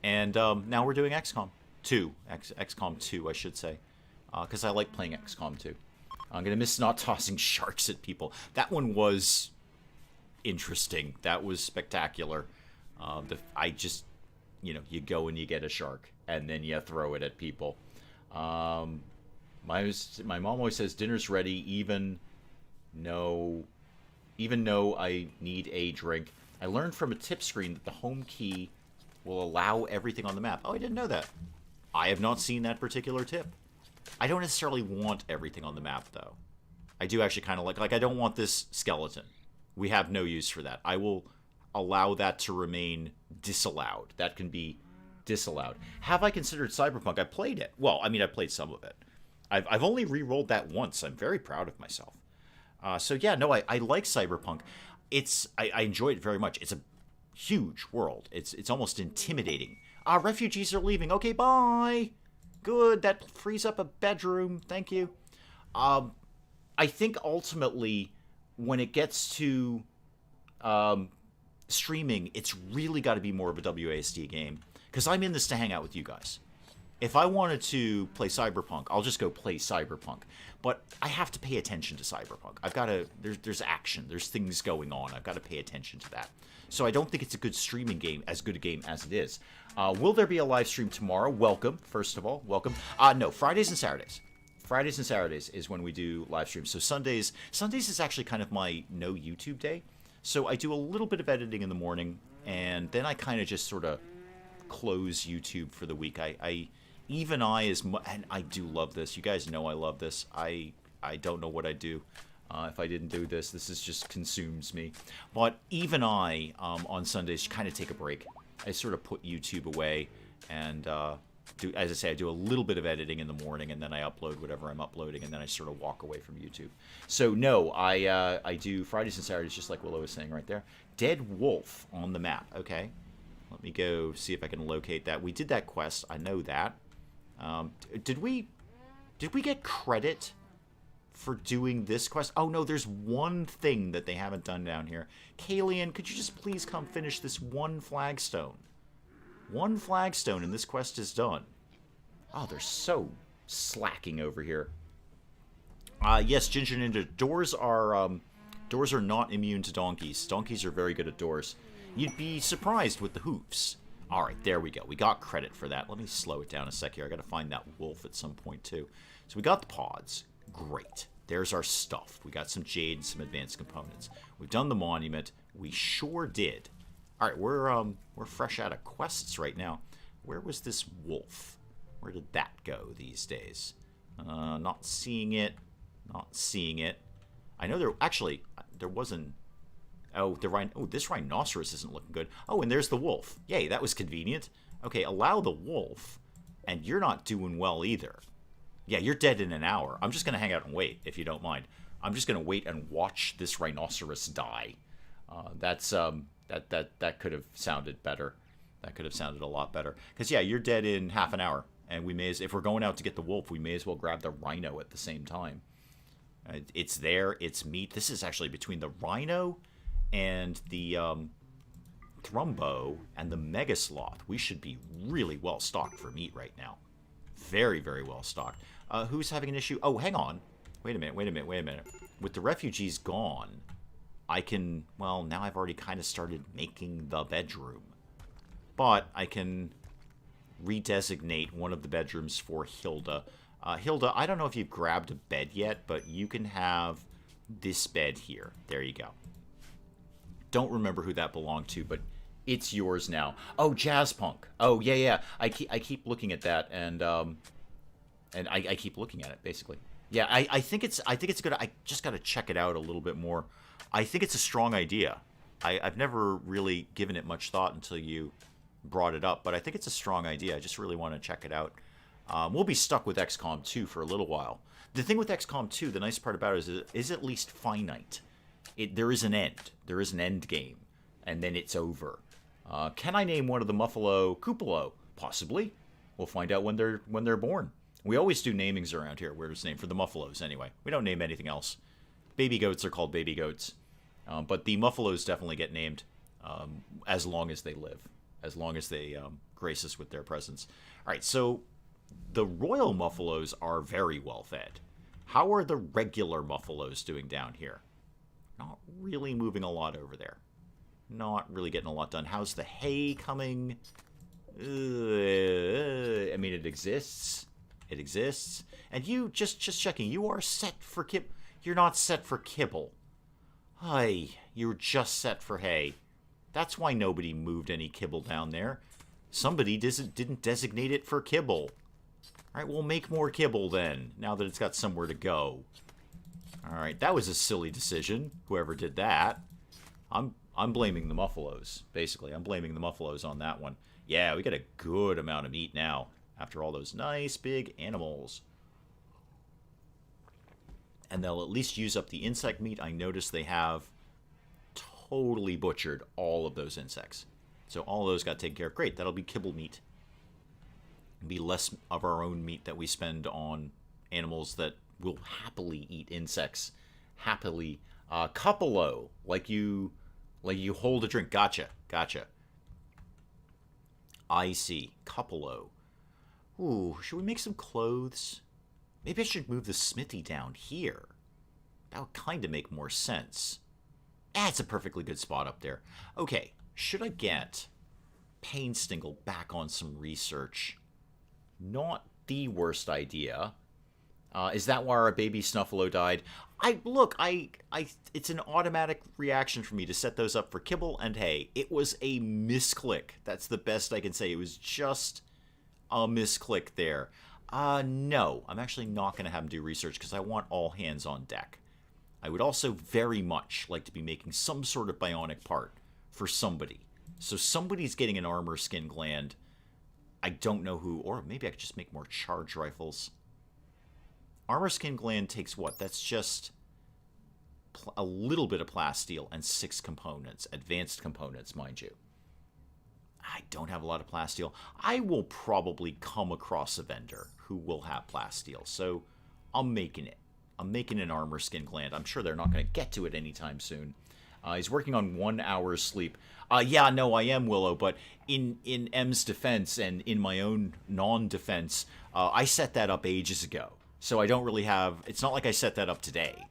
And now we're doing XCOM 2. XCOM 2, I should say. Because I like playing XCOM 2. I'm going to miss not tossing sharks at people. That one was interesting. That was spectacular. I just, you go and you get a shark, and then you throw it at people. My mom always says, dinner's ready, even though I need a drink. I learned from a tip screen that the home key will allow everything on the map. Oh, I didn't know that. I have not seen that particular tip. I don't necessarily want everything on the map, though. I do actually kind of like I don't want this skeleton. We have no use for that. I will allow that to remain disallowed. That can be disallowed. Have I considered Cyberpunk? I played it. Well, I mean, I played some of it. I've only re-rolled that once. I'm very proud of myself. So yeah, no, I like Cyberpunk. I enjoy it very much. It's a huge world. It's almost intimidating. Refugees are leaving. Okay, bye. Good. That frees up a bedroom. Thank you. I think ultimately, when it gets to streaming, it's really got to be more of a WASD game. Because I'm in this to hang out with you guys. If I wanted to play Cyberpunk, I'll just go play Cyberpunk. But I have to pay attention to Cyberpunk. I've got to, there's action, there's things going on. I've got to pay attention to that. So I don't think it's a good streaming game, as good a game as it is. Will there be a live stream tomorrow? Welcome, first of all, welcome. No, Fridays and Saturdays. Fridays and Saturdays is when we do live streams. So Sundays is actually kind of my no YouTube day. So I do a little bit of editing in the morning, and then I kind of just sort of close YouTube for the week. And I do love this. You guys know I love this. I don't know what I'd do if I didn't do this. This is just consumes me. But even I, on Sundays, kind of take a break. I sort of put YouTube away and do, as I say, I do a little bit of editing in the morning, and then I upload whatever I'm uploading, and then I sort of walk away from YouTube. So no, I do Fridays and Saturdays, just like Willow was saying right there. Dead Wolf on the map. Okay, let me go see if I can locate that. We did that quest. I know that. Did we get credit for doing this quest? Oh no, there's one thing that they haven't done down here. Kalian, could you just please come finish this one flagstone? One flagstone and this quest is done. Oh, they're so slacking over here. Yes, Ginger Ninja, doors are not immune to donkeys. Donkeys are very good at doors. You'd be surprised with the hoofs. All right, there we go. We got credit for that. Let me slow it down a sec here. I got to find that wolf at some point, too. So we got the pods. Great. There's our stuff. We got some jade and some advanced components. We've done the monument. We sure did. All right, we're fresh out of quests right now. Where was this wolf? Where did that go these days? Not seeing it. Not seeing it. I know there wasn't... Oh, this rhinoceros isn't looking good. Oh, and there's the wolf. Yay, that was convenient. Okay, allow the wolf, and you're not doing well either. Yeah, you're dead in an hour. I'm just going to hang out and wait, if you don't mind. I'm just going to wait and watch this rhinoceros die. That could have sounded better. That could have sounded a lot better. Because, yeah, you're dead in half an hour. And if we're going out to get the wolf, we may as well grab the rhino at the same time. It's there. It's meat. This is actually between the rhino and the Thrumbo and the Mega Sloth. We should be really well stocked for meat right now. Very, very well stocked. Who's having an issue? Oh, hang on. Wait a minute. With the refugees gone, I can... Well, now I've already kind of started making the bedroom. But I can redesignate one of the bedrooms for Hilda. Hilda, I don't know if you've grabbed a bed yet, but you can have this bed here. There you go. Don't remember who that belonged to, but it's yours now. Oh, jazz punk. Oh, yeah. I keep looking at that, and I keep looking at it basically. Yeah, I think it's good. I just got to check it out a little bit more. I think it's a strong idea. I've never really given it much thought until you brought it up, but I think it's a strong idea. I just really want to check it out. We'll be stuck with XCOM 2 for a little while. The thing with XCOM 2, the nice part about it is at least finite. There is an end. There is an end game, and then it's over. Can I name one of the Muffalo Cupolo? Possibly. We'll find out when they're born. We always do namings around here. Where's the name for the Muffalos anyway? We don't name anything else. Baby goats are called baby goats, but the Muffalos definitely get named as long as they live, as long as they grace us with their presence. All right, so the royal Muffalos are very well fed. How are the regular Muffalos doing down here? Not really moving a lot over there. Not really getting a lot done. How's the hay coming? I mean, it exists. It exists. And you, just checking, you are set for You're not set for kibble. Hi, you're just set for hay. That's why nobody moved any kibble down there. Somebody didn't designate it for kibble. Alright, we'll make more kibble then, now that it's got somewhere to go. Alright, that was a silly decision, whoever did that. I'm blaming the Muffalos, basically. I'm blaming the Muffalos on that one. Yeah, we got a good amount of meat now, after all those nice big animals. And they'll at least use up the insect meat. I noticed they have totally butchered all of those insects. So all of those got taken care of. Great, that'll be kibble meat. Be less of our own meat that we spend on animals that will happily eat insects. Happily. Cupolo, like you Like you hold a drink. Gotcha. Gotcha. I see. Couple-o. Ooh, should we make some clothes? Maybe I should move the smithy down here. That would kind of make more sense. It's a perfectly good spot up there. Okay, should I get Painstingle back on some research? Not the worst idea. Is that why our baby Snuffalo died? It's an automatic reaction for me to set those up for kibble and hay. It was a misclick. That's the best I can say. It was just a misclick there. No, I'm actually not going to have him do research because I want all hands on deck. I would also very much like to be making some sort of bionic part for somebody. So somebody's getting an armor skin gland. I don't know who, or maybe I could just make more charge rifles. Armor skin gland takes what? That's just a little bit of plasteel and 6 components. Advanced components, mind you. I don't have a lot of plasteel. I will probably come across a vendor who will have plasteel. So I'm making it. I'm making an armor skin gland. I'm sure they're not going to get to it anytime soon. He's working on 1 hour's sleep. Yeah, no, I am, Willow, but in M's defense and in my own non-defense, I set that up ages ago. So I don't really have... It's not like I set that up today.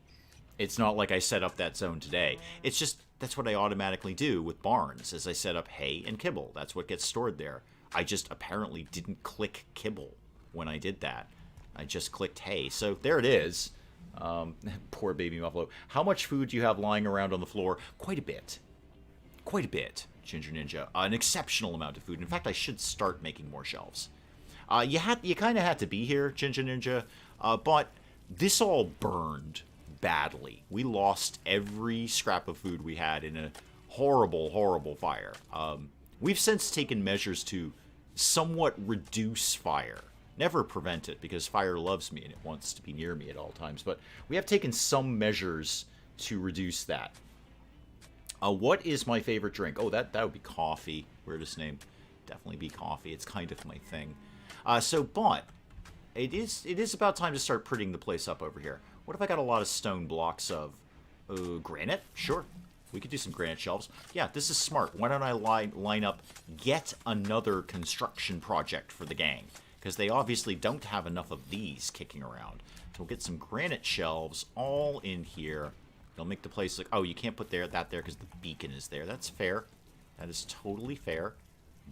It's not like I set up that zone today. It's just, that's what I automatically do with barns, is I set up hay and kibble. That's what gets stored there. I just apparently didn't click kibble when I did that. I just clicked hay. So there it is. Poor baby Muffalo. How much food do you have lying around on the floor? Quite a bit. Quite a bit, Ginger Ninja. An exceptional amount of food. In fact, I should start making more shelves. You kind of had to be here, Ginger Ninja, but this all burned badly. We lost every scrap of food we had in a horrible, horrible fire. We've since taken measures to somewhat reduce fire. Never prevent it, because fire loves me and it wants to be near me at all times. But we have taken some measures to reduce that. What is my favorite drink? Oh, that would be coffee. Weirdest name. Definitely be coffee. It's kind of my thing. But it is about time to start prettying the place up over here. What if I got a lot of stone blocks of granite? Sure. We could do some granite shelves. Yeah, this is smart. Why don't I line up yet another construction project for the gang? Because they obviously don't have enough of these kicking around. So we'll get some granite shelves all in here. They'll make the place look... Oh, you can't put that there because the beacon is there. That's fair. That is totally fair.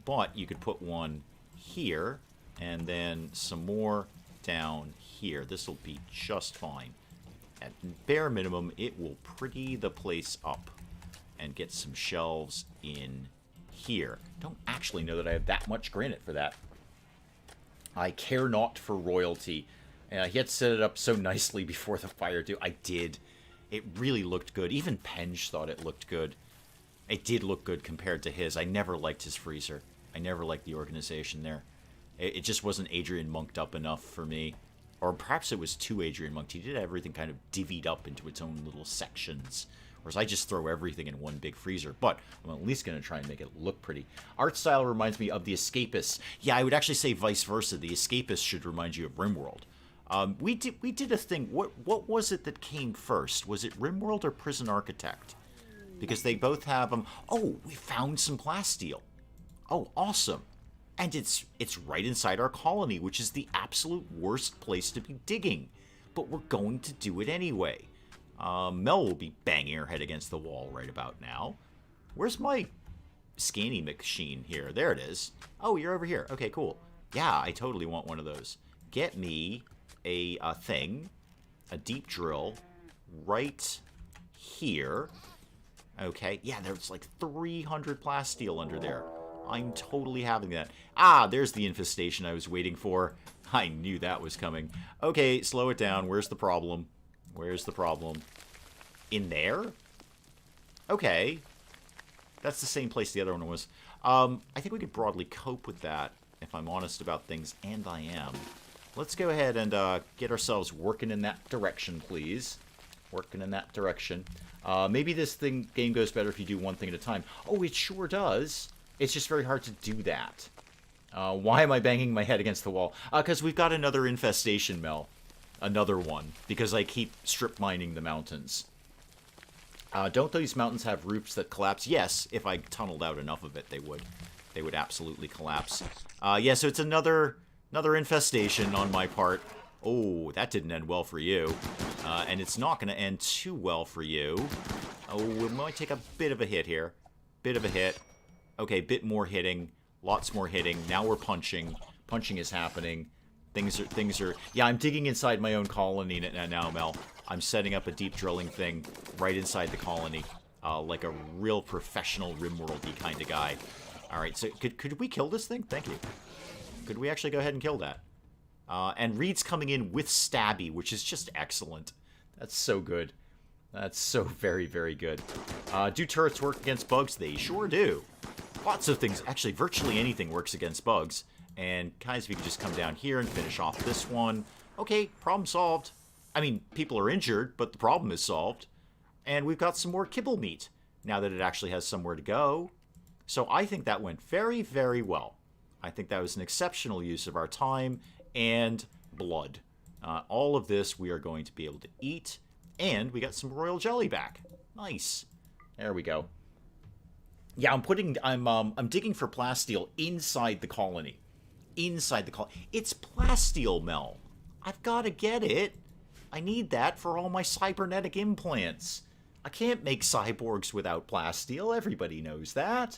But you could put one here, and then some more down here. This will be just fine. At bare minimum, it will pretty the place up and get some shelves in here. Don't actually know that I have that much granite for that. I care not for royalty. He had to set it up so nicely before the fire, too. I did. It really looked good. Even Penge thought it looked good. It did look good compared to his. I never liked his freezer. I never liked the organization there. It just wasn't Adrian Monked up enough for me. Or perhaps it was too Adrian Monked. He did everything kind of divvied up into its own little sections. Whereas I just throw everything in one big freezer. But I'm at least going to try and make it look pretty. Art style reminds me of The Escapists. Yeah, I would actually say vice versa. The Escapists should remind you of RimWorld. We did a thing. What was it that came first? Was it RimWorld or Prison Architect? Because they both have them. Oh, we found some plasteel. Oh, awesome. And it's right inside our colony, which is the absolute worst place to be digging. But we're going to do it anyway. Mel will be banging her head against the wall right about now. Where's my scanning machine here? There it is. Oh, you're over here. Okay, cool. Yeah, I totally want one of those. Get me a thing, a deep drill, right here. Okay, yeah, there's like 300 plasteel under there. I'm totally having that. Ah, there's the infestation I was waiting for. I knew that was coming. Okay, slow it down. Where's the problem? Where's the problem? In there? Okay. That's the same place the other one was. I think we could broadly cope with that, if I'm honest about things, and I am. Let's go ahead and get ourselves working in that direction, please. Working in that direction. Maybe this game goes better if you do one thing at a time. Oh, it sure does. It's just very hard to do that. Why am I banging my head against the wall? Because we've got another infestation, Mel. Another one. Because I keep strip mining the mountains. Don't these mountains have roofs that collapse? Yes, if I tunneled out enough of it, they would. They would absolutely collapse. Yeah, so it's another infestation on my part. Oh, that didn't end well for you. And it's not going to end too well for you. Oh, we might take a bit of a hit here. Bit of a hit. Okay, bit more hitting. Lots more hitting. Now we're punching. Punching is happening. Things are... Yeah, I'm digging inside my own colony now, Mel. I'm setting up a deep drilling thing right inside the colony. Like a real professional RimWorld-y kind of guy. Alright, so could we kill this thing? Thank you. Could we actually go ahead and kill that? And Reed's coming in with Stabby, which is just excellent. That's so good. That's so very, very good. Do turrets work against bugs? They sure do. Lots of things. Actually, virtually anything works against bugs. And guys, if you could just come down here and finish off this one. Okay, problem solved. I mean, people are injured, but the problem is solved. And we've got some more kibble meat, now that it actually has somewhere to go. So I think that went very, very well. I think that was an exceptional use of our time and blood. All of this we are going to be able to eat. And we got some royal jelly back. Nice. There we go. Yeah, I'm digging for plasteel inside the colony. Inside the colony. It's plasteel, Mel. I've got to get it. I need that for all my cybernetic implants. I can't make cyborgs without plasteel. Everybody knows that.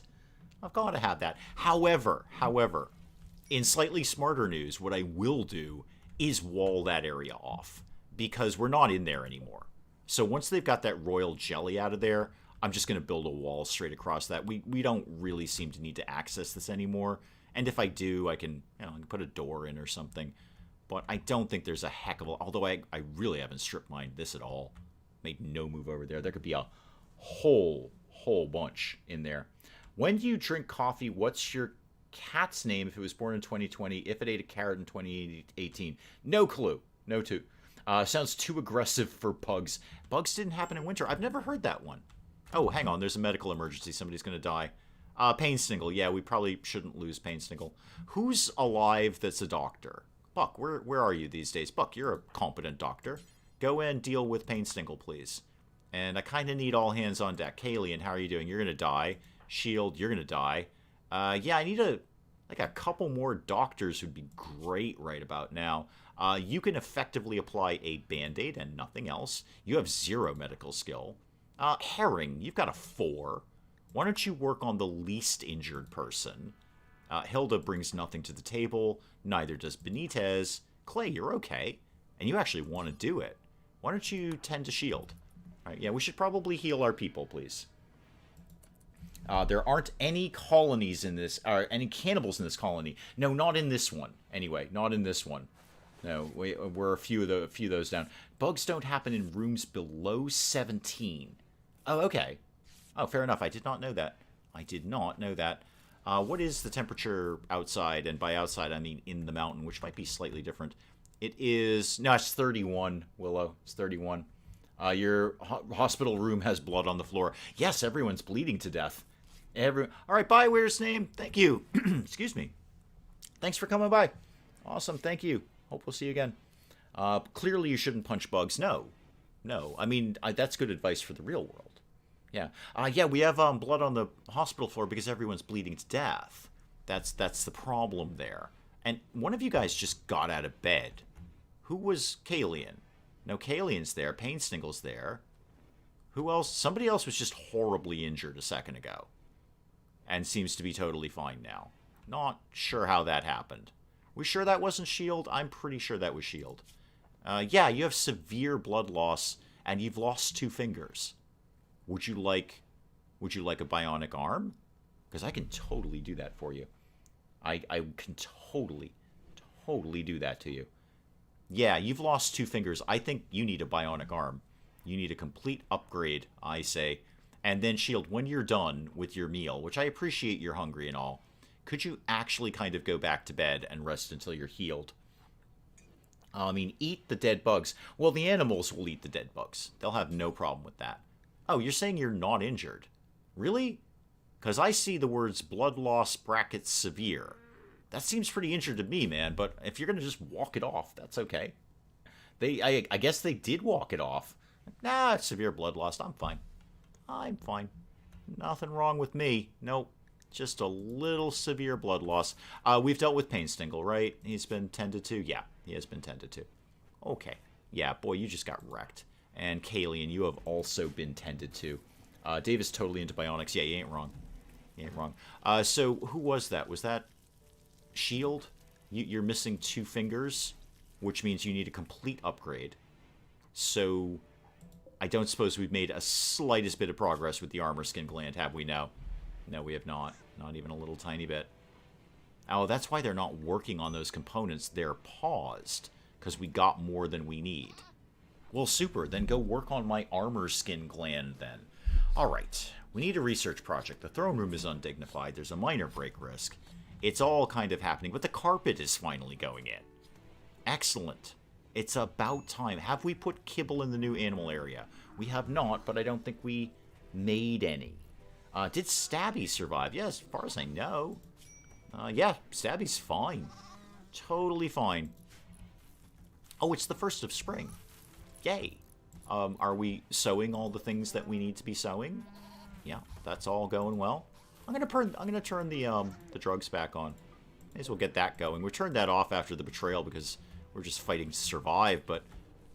I've got to have that. However, in slightly smarter news, what I will do is wall that area off. Because we're not in there anymore. So once they've got that royal jelly out of there, I'm just going to build a wall straight across that. We don't really seem to need to access this anymore. And if I do, I can, I can put a door in or something. But I don't think there's a heck of a... Although I really haven't strip mined this at all. Made no move over there. There could be a whole bunch in there. When do you drink coffee? What's your cat's name if it was born in 2020? If it ate a carrot in 2018? No clue. No clue. Sounds too aggressive for bugs. Bugs didn't happen in winter. I've never heard that one. Oh, hang on. There's a medical emergency. Somebody's going to die. Painstingle. Yeah, we probably shouldn't lose Painstingle. Who's alive that's a doctor? Buck, where are you these days? Buck, you're a competent doctor. Go and deal with Painstingle, please. And I kind of need all hands on deck. Kalian, how are you doing? You're going to die. Shield, you're going to die. Yeah, I need a couple more doctors would be great right about now. You can effectively apply a Band-Aid and nothing else. You have 0 medical skill. Herring, you've got a 4. Why don't you work on the least injured person? Hilda brings nothing to the table. Neither does Benitez. Clay, you're okay. And you actually want to do it. Why don't you tend to shield? All right, yeah, we should probably heal our people, please. There aren't any colonies in this, or any cannibals in this colony. No, not in this one. Anyway, not in this one. No, we're a few of those down. Bugs don't happen in rooms below 17. Oh, okay. Oh, fair enough. I did not know that. I did not know that. What is the temperature outside? And by outside, I mean in the mountain, which might be slightly different. It is... No, it's 31, Willow. It's 31. Your hospital room has blood on the floor. Yes, everyone's bleeding to death. All right, bye, Where's Name? Thank you. Excuse me. Thanks for coming by. Awesome, thank you. Hope we'll see you again. Clearly you shouldn't punch bugs. No. I mean, that's good advice for the real world. Yeah. Yeah, we have blood on the hospital floor because everyone's bleeding to death. That's the problem there. And one of you guys just got out of bed. Who was Kalian? No, Kalian's there. Painstingle's there. Who else? Somebody else was just horribly injured a second ago. And seems to be totally fine now. Not sure how that happened. We sure that wasn't shield? I'm pretty sure that was shield. Yeah, you have severe blood loss, and you've lost 2 fingers. Would you like a bionic arm? Because I can totally do that for you. I can totally do that to you. Yeah, you've lost 2 fingers. I think you need a bionic arm. You need a complete upgrade, I say. And then, Shield, when you're done with your meal, which I appreciate you're hungry and all, could you actually kind of go back to bed and rest until you're healed? I mean, eat the dead bugs. Well, the animals will eat the dead bugs. They'll have no problem with that. Oh, you're saying you're not injured? Really? Because I see the words blood loss brackets severe. That seems pretty injured to me, man, but if you're going to just walk it off, that's okay. I guess they did walk it off. Nah, it's severe blood loss. I'm fine. I'm fine. Nothing wrong with me. Nope. Just a little severe blood loss. We've dealt with Pain Stingle, right? He's been tended to? Yeah, he has been tended to. Okay. Yeah, boy, you just got wrecked. And Kalian, you have also been tended to. Dave is totally into bionics. Yeah, you ain't wrong. You ain't wrong. So, who was that? Was that Shield? You're missing 2 fingers, which means you need a complete upgrade. So, I don't suppose we've made a slightest bit of progress with the armor skin gland, have we now? No, we have not. Not even a little tiny bit. Oh, that's why they're not working on those components. They're paused, because we got more than we need. Well, super. Then go work on my armor skin gland, then. Alright. We need a research project. The throne room is undignified. There's a minor break risk. It's all kind of happening, but the carpet is finally going in. Excellent. It's about time. Have we put kibble in the new animal area? We have not, but I don't think we made any. Did Stabby survive? Yeah, as far as I know. Yeah, Stabby's fine. Totally fine. Oh, it's the 1st of spring. Yay. Are we sewing all the things that we need to be sewing? Yeah, that's all going well. I'm gonna turn the drugs back on. May as well get that going. We turned that off after the betrayal because we're just fighting to survive, but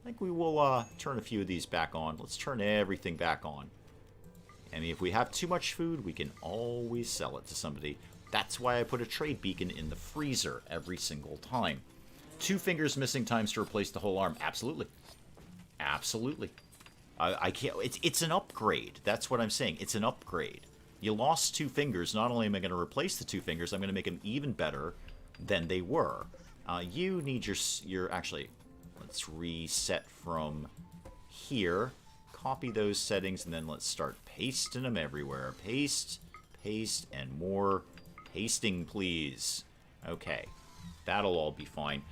I think we will turn a few of these back on. Let's turn everything back on. I mean, if we have too much food, we can always sell it to somebody. That's why I put a trade beacon in the freezer every single time. 2 fingers missing times to replace the whole arm. Absolutely. Absolutely. I can't... It's an upgrade. That's what I'm saying. It's an upgrade. You lost 2 fingers. Not only am I going to replace the 2 fingers, I'm going to make them even better than they were. You need your... Actually, let's reset from here. Copy those settings, and then let's start pasting them everywhere. Paste, paste, and more pasting, please. Okay. That'll all be fine.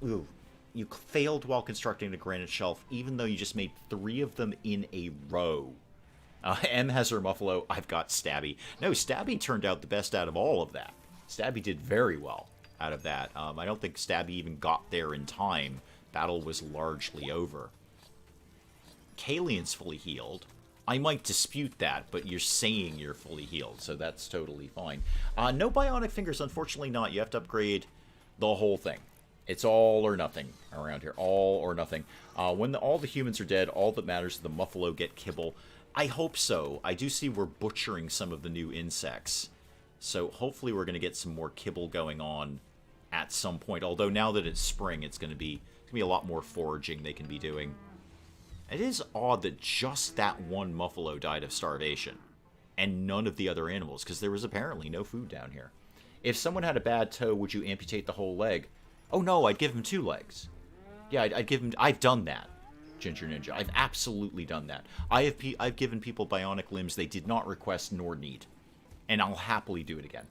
Ooh. You failed while constructing the granite shelf, even though you just made 3 of them in a row. M has her Muffalo. I've got Stabby. No, Stabby turned out the best out of all of that. Stabby did very well out of that. I don't think Stabby even got there in time. Battle was largely over. Kalian's fully healed. I might dispute that, but you're saying you're fully healed, so that's totally fine. No bionic fingers, unfortunately not. You have to upgrade the whole thing. It's all or nothing around here. All or nothing. When all the humans are dead, all that matters is the Muffalo get kibble. I hope so. I do see we're butchering some of the new insects. So hopefully we're going to get some more kibble going on at some point. Although now that it's spring, it's going to be a lot more foraging they can be doing. It is odd that just that one Muffalo died of starvation. And none of the other animals, because there was apparently no food down here. If someone had a bad toe, would you amputate the whole leg? Oh no, I'd give him 2 legs. Yeah, I'd give him... I've done that, Ginger Ninja. I've absolutely done that. I've given people bionic limbs they did not request nor need. And I'll happily do it again.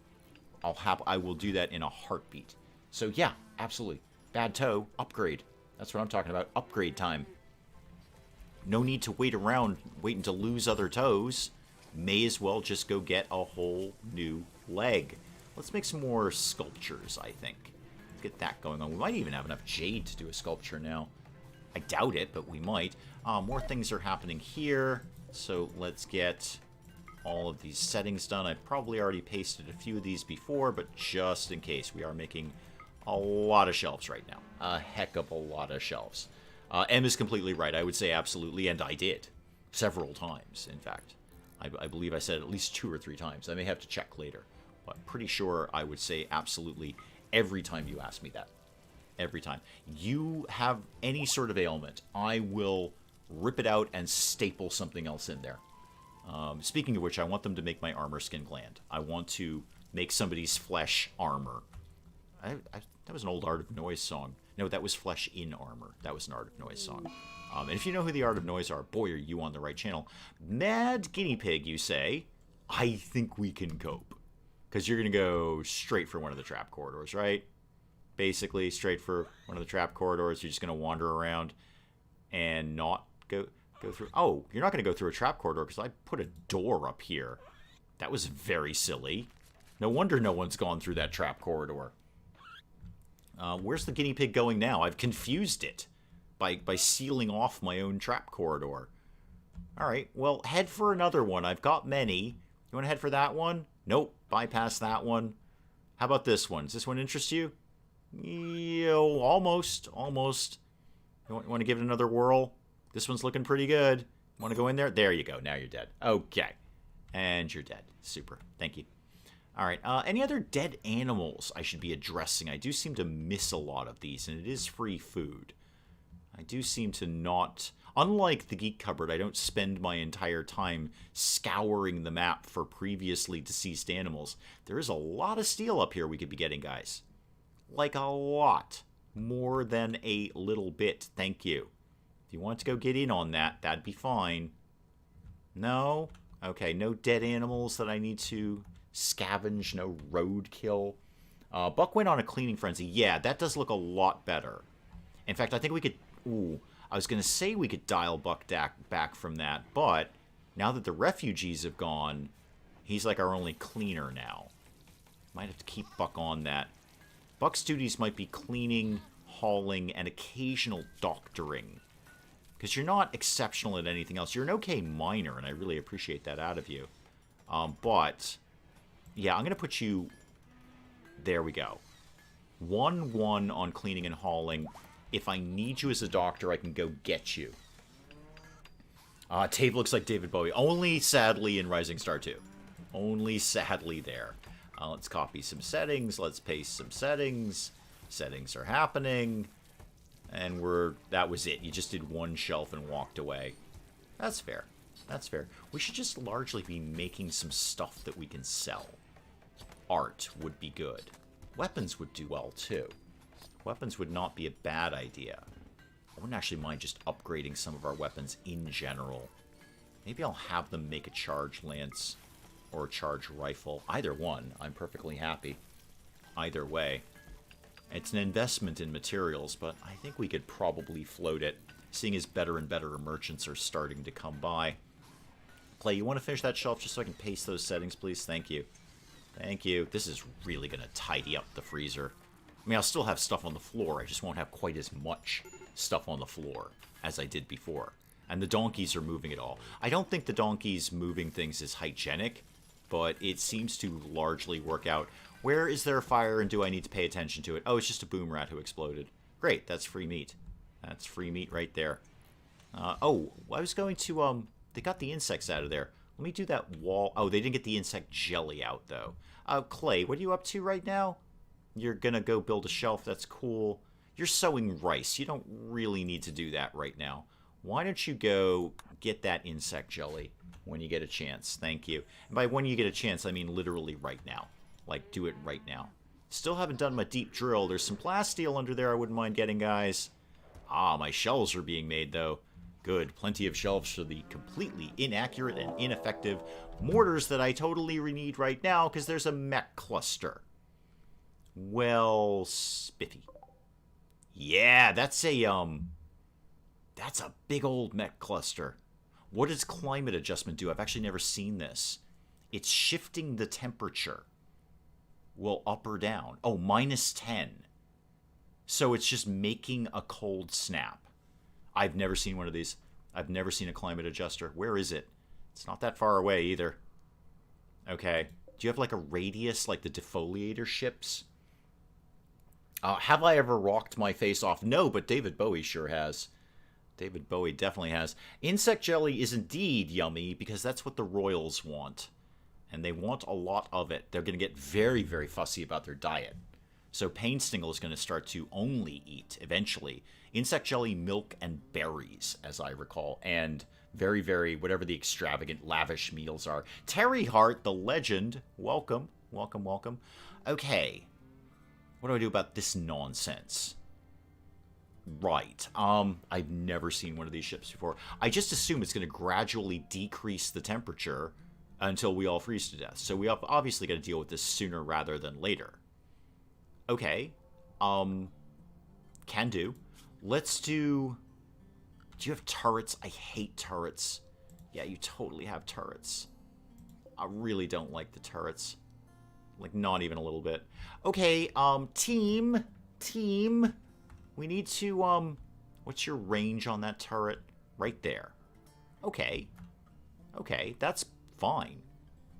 I will do that in a heartbeat. So yeah, absolutely. Bad toe, upgrade. That's what I'm talking about. Upgrade time. No need to wait around, waiting to lose other toes. May as well just go get a whole new leg. Let's make some more sculptures, I think. Get that going on. We might even have enough jade to do a sculpture now. I doubt it, but we might. More things are happening here. So let's get all of these settings done. I've probably already pasted a few of these before, but just in case, we are making a lot of shelves right now. A heck of a lot of shelves. M is completely right. I would say absolutely, and I did. Several times, in fact. I believe I said it at least 2 or 3 times. I may have to check later. But pretty sure I would say absolutely every time you ask me that. Every time. You have any sort of ailment, I will rip it out and staple something else in there. Speaking of which, I want them to make my armor skin gland. I want to make somebody's flesh armor. That was an old Art of Noise song. No, that was Flesh in Armor. That was an Art of Noise song. And if you know who the Art of Noise are, boy, are you on the right channel. Mad Guinea Pig, you say? I think we can cope. Because you're going to go straight for one of the trap corridors, right? Basically, straight for one of the trap corridors. You're just going to wander around and not go through... Oh, you're not going to go through a trap corridor because I put a door up here. That was very silly. No wonder no one's gone through that trap corridor. Where's the guinea pig going now? I've confused it by sealing off my own trap corridor. All right, well, head for another one. I've got many. You want to head for that one? Nope, bypass that one. How about this one? Does this one interest you? Almost, almost. You want to give it another whirl? This one's looking pretty good. Want to go in there? There you go. Now you're dead. Okay. And you're dead. Super. Thank you. All right. Any other dead animals I should be addressing? I do seem to miss a lot of these, and it is free food. I do seem to not... Unlike the Geek Cupboard, I don't spend my entire time scouring the map for previously deceased animals. There is a lot of steel up here we could be getting, guys. Like a lot. More than a little bit. Thank you. If you want to go get in on that, that'd be fine. No? Okay, no dead animals that I need to scavenge. No roadkill. Buck went on a cleaning frenzy. Yeah, that does look a lot better. In fact, I think we could... Ooh, I was going to say we could dial Buck back from that, but now that the refugees have gone, he's like our only cleaner now. Might have to keep Buck on that. Buck's duties might be cleaning, hauling, and occasional doctoring. Because you're not exceptional at anything else. You're an okay miner, and I really appreciate that out of you. But, yeah, I'm going to put you... There we go. 1-1 on cleaning and hauling. If I need you as a doctor, I can go get you. Tave looks like David Bowie. Only, sadly, in Rising Star 2. Only, sadly, there. Let's copy some settings. Let's paste some settings. Settings are happening. And that was it. You just did one shelf and walked away. That's fair. That's fair. We should just largely be making some stuff that we can sell. Art would be good. Weapons would do well, too. Weapons would not be a bad idea. I wouldn't actually mind just upgrading some of our weapons in general. Maybe I'll have them make a charge lance or a charge rifle. Either one. I'm perfectly happy. Either way. It's an investment in materials, but I think we could probably float it, seeing as better and better merchants are starting to come by. Clay, you want to finish that shelf just so I can paste those settings, please? Thank you. Thank you. This is really going to tidy up the freezer. I mean, I'll still have stuff on the floor. I just won't have quite as much stuff on the floor as I did before. And the donkeys are moving it all. I don't think the donkeys moving things is hygienic, but it seems to largely work out. Where is there a fire, and do I need to pay attention to it? Oh, it's just a boom rat who exploded. Great, that's free meat. That's free meat right there. Oh, I was going to, they got the insects out of there. Let me do that wall. Oh, they didn't get the insect jelly out, though. Clay, what are you up to right now? You're gonna go build a shelf. That's cool. You're sowing rice. You don't really need to do that right now. Why don't you go get that insect jelly when you get a chance? Thank you. And by when you get a chance, I mean literally right now. Like, do it right now. Still haven't done my deep drill. There's some plasteel under there I wouldn't mind getting, guys. My shelves are being made, though. Good. Plenty of shelves for the completely inaccurate and ineffective mortars that I totally need right now, because there's a mech cluster. Well, spiffy. Yeah, that's a big old mech cluster. What does climate adjustment do? I've actually never seen this. It's shifting the temperature. Well, up or down. Oh, -10. So it's just making a cold snap. I've never seen one of these. I've never seen a climate adjuster. Where is it? It's not that far away either. Okay. Do you have like a radius like the defoliator ships? Have I ever rocked my face off? No, but David Bowie sure has. David Bowie definitely has. Insect jelly is indeed yummy because that's what the royals want. And they want a lot of it. They're going to get very, very fussy about their diet. So Painstingle is going to start to only eat, eventually, insect jelly, milk, and berries, as I recall. And very, very, whatever the extravagant, lavish meals are. Terry Hart, the legend. Welcome. Welcome, welcome. Okay. What do I do about this nonsense? Right. I've never seen one of these ships before. I just assume it's going to gradually decrease the temperature until we all freeze to death. So we obviously got to deal with this sooner rather than later. Okay. Can do. Let's do... Do you have turrets? I hate turrets. Yeah, you totally have turrets. I really don't like the turrets. Like, not even a little bit. Okay, team. We need to, what's your range on that turret? Right there. Okay. Okay, that's fine.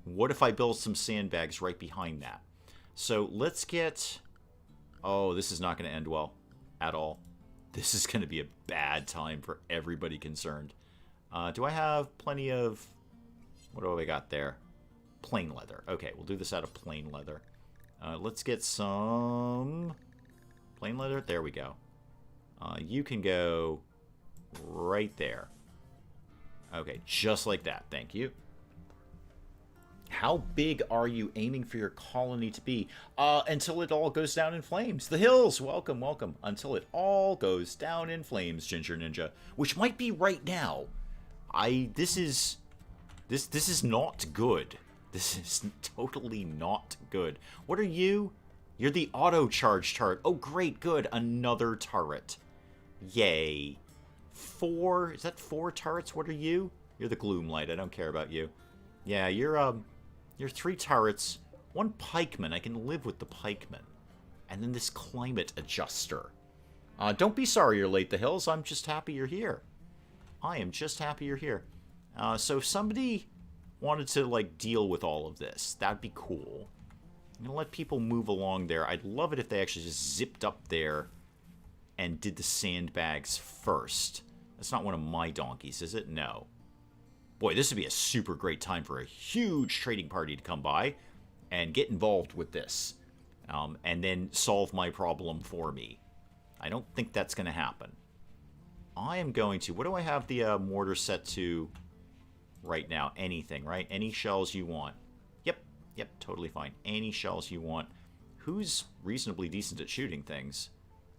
What if I build some sandbags right behind that? So let's get... Oh, this is not going to end well at all. This is going to be a bad time for everybody concerned. Do I have plenty of... What do I got there? Plain leather. Okay, we'll do this out of plain leather. Let's get some... Plain leather? There we go. You can go right there. Okay, just like that. Thank you. How big are you aiming for your colony to be? Until it all goes down in flames. The hills, welcome, welcome. Until it all goes down in flames, Ginger Ninja. Which might be right now. This is not good. This is totally not good. What are you? You're the auto charge turret. Oh, great, good. Another turret. Yay. 4, is that 4 turrets? What are you? You're the gloom light. I don't care about you. Yeah, you're 3 turrets. 1 pikeman. I can live with the pikeman. And then this climate adjuster. Don't be sorry you're late, the hills. I'm just happy you're here. I am just happy you're here. So if somebody wanted to, like, deal with all of this, that'd be cool. I'm going to let people move along there. I'd love it if they actually just zipped up there and did the sandbags first. That's not one of my donkeys, is it? No. Boy, this would be a super great time for a huge trading party to come by and get involved with this. And then solve my problem for me. I don't think that's going to happen. I am going to... What do I have the mortar set to right now? Anything, right? Any shells you want. Yep, totally fine. Any shells you want. Who's reasonably decent at shooting things?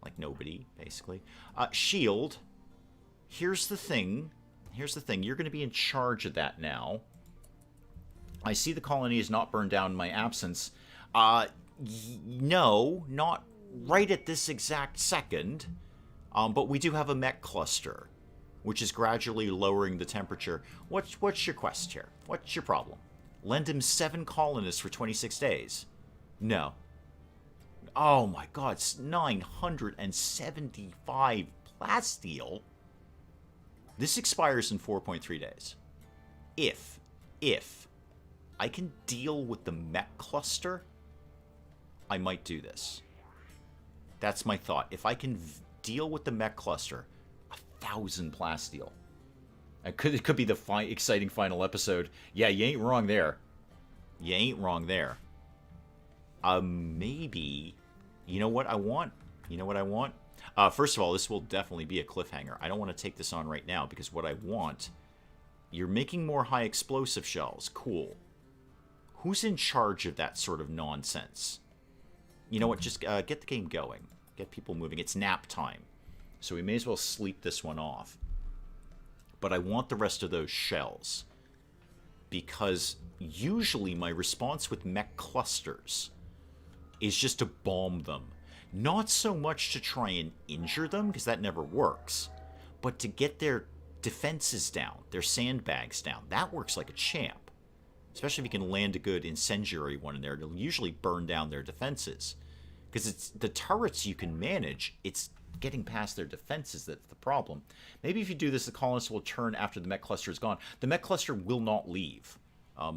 Like nobody, basically. Shield. Here's the thing. Here's the thing. You're going to be in charge of that now. I see the colony is not burned down in my absence. No, not right at this exact second. But we do have a mech cluster, which is gradually lowering the temperature. What's your quest here? What's your problem? Lend him 7 colonists for 26 days. No. Oh my god, it's 975 plasteel. This expires in 4.3 days. If I can deal with the mech cluster, I might do this. That's my thought. If I can deal with the mech cluster, 1,000 plasteel. It could be the exciting final episode. Yeah, you ain't wrong there. You ain't wrong there. Maybe... You know what I want? You know what I want? First of all, this will definitely be a cliffhanger. I don't want to take this on right now, because what I want... You're making more high explosive shells. Cool. Who's in charge of that sort of nonsense? You know what? Just get the game going. Get people moving. It's nap time. So we may as well sleep this one off. But I want the rest of those shells. Because usually my response with mech clusters is just to bomb them. Not so much to try and injure them, because that never works. But to get their defenses down, their sandbags down. That works like a champ. Especially if you can land a good incendiary one in there. It'll usually burn down their defenses. Because it's the turrets you can manage, it's getting past their defenses that's the problem. Maybe if you do this, the colonists will turn after the mech cluster is gone. The mech cluster will not leave